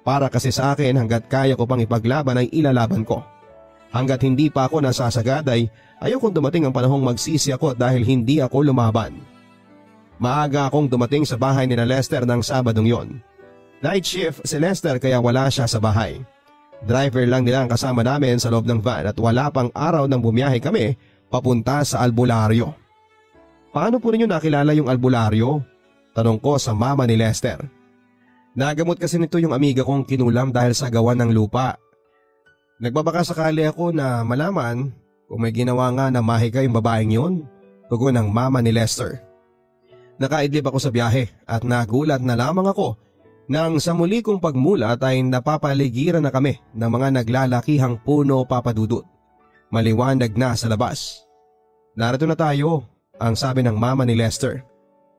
Para kasi sa akin hanggat kaya ko pang ipaglaban ay ilalaban ko. Hanggat hindi pa ako nasasagad ay ayokong dumating ang panahong magsisi ako dahil hindi ako lumaban. Maaga akong dumating sa bahay ni Lester ng Sabadong yon. Night shift si Lester kaya wala siya sa bahay. Driver lang nila ang kasama namin sa loob ng van at wala pang araw nang bumiyahe kami papunta sa albularyo. Paano po ninyo nakilala yung albularyo? Tanong ko sa mama ni Lester. Nagamot kasi nito yung amiga kong kinulam dahil sa gawan ng lupa. Nagbabaka sakali ako na malaman kung may ginawa nga na mahika yung babaeng yun, tugon ng mama ni Lester. Nakaidlip ako sa biyahe at nagulat na lamang ako nang sa muli kong pagmulat ay napapaligiran na kami ng mga naglalakihang puno, Papa Dudut. Maliwanag na sa labas. Narito na tayo, ang sabi ng mama ni Lester.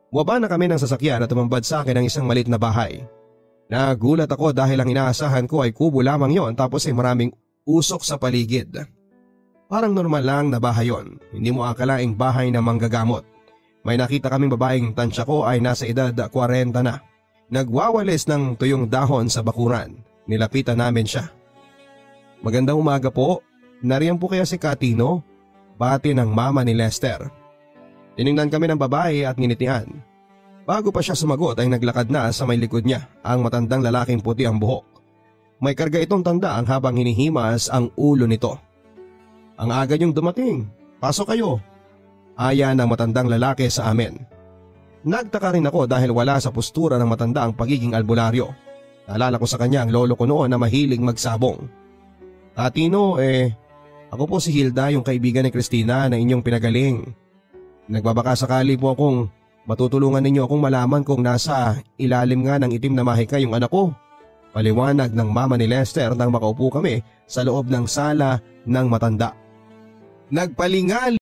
Waba na kami ng sasakyan at tumambad sa akin ang isang maliit na bahay. Nagulat ako dahil ang inaasahan ko ay kubo lamang yon tapos ay maraming usok sa paligid. Parang normal lang na bahay yon, hindi mo akalaing bahay na manggagamot. May nakita kaming babaeng tansya ko ay nasa edad 40 na. Nagwawalis ng tuyong dahon sa bakuran. Nilapitan namin siya. Magandang umaga po. Nariyan po kaya si Katino? Bati ng mama ni Lester. Tiningnan kami ng babae at nginitian. Bago pa siya sumagot ay naglakad na sa may likod niya ang matandang lalaking puti ang buhok. May karga itong tanda ang habang hinihimas ang ulo nito. Ang aga niyong dumating. Pasok kayo. Aya ng matandang lalaki sa amin. Nagtaka rin ako dahil wala sa postura ng matanda ang pagiging albularyo. Naalala ko sa kanya ang lolo ko noon na mahilig magsabong. Katino, ako po si Hilda, yung kaibigan ni Christina na inyong pinagaling. Nagbabaka sakali po akong matutulungan ninyo akong malaman kung nasa ilalim nga ng itim na mahika yung anak ko. Paliwanag ng mama ni Lester nang makaupo kami sa loob ng sala ng matanda. Nagpalingal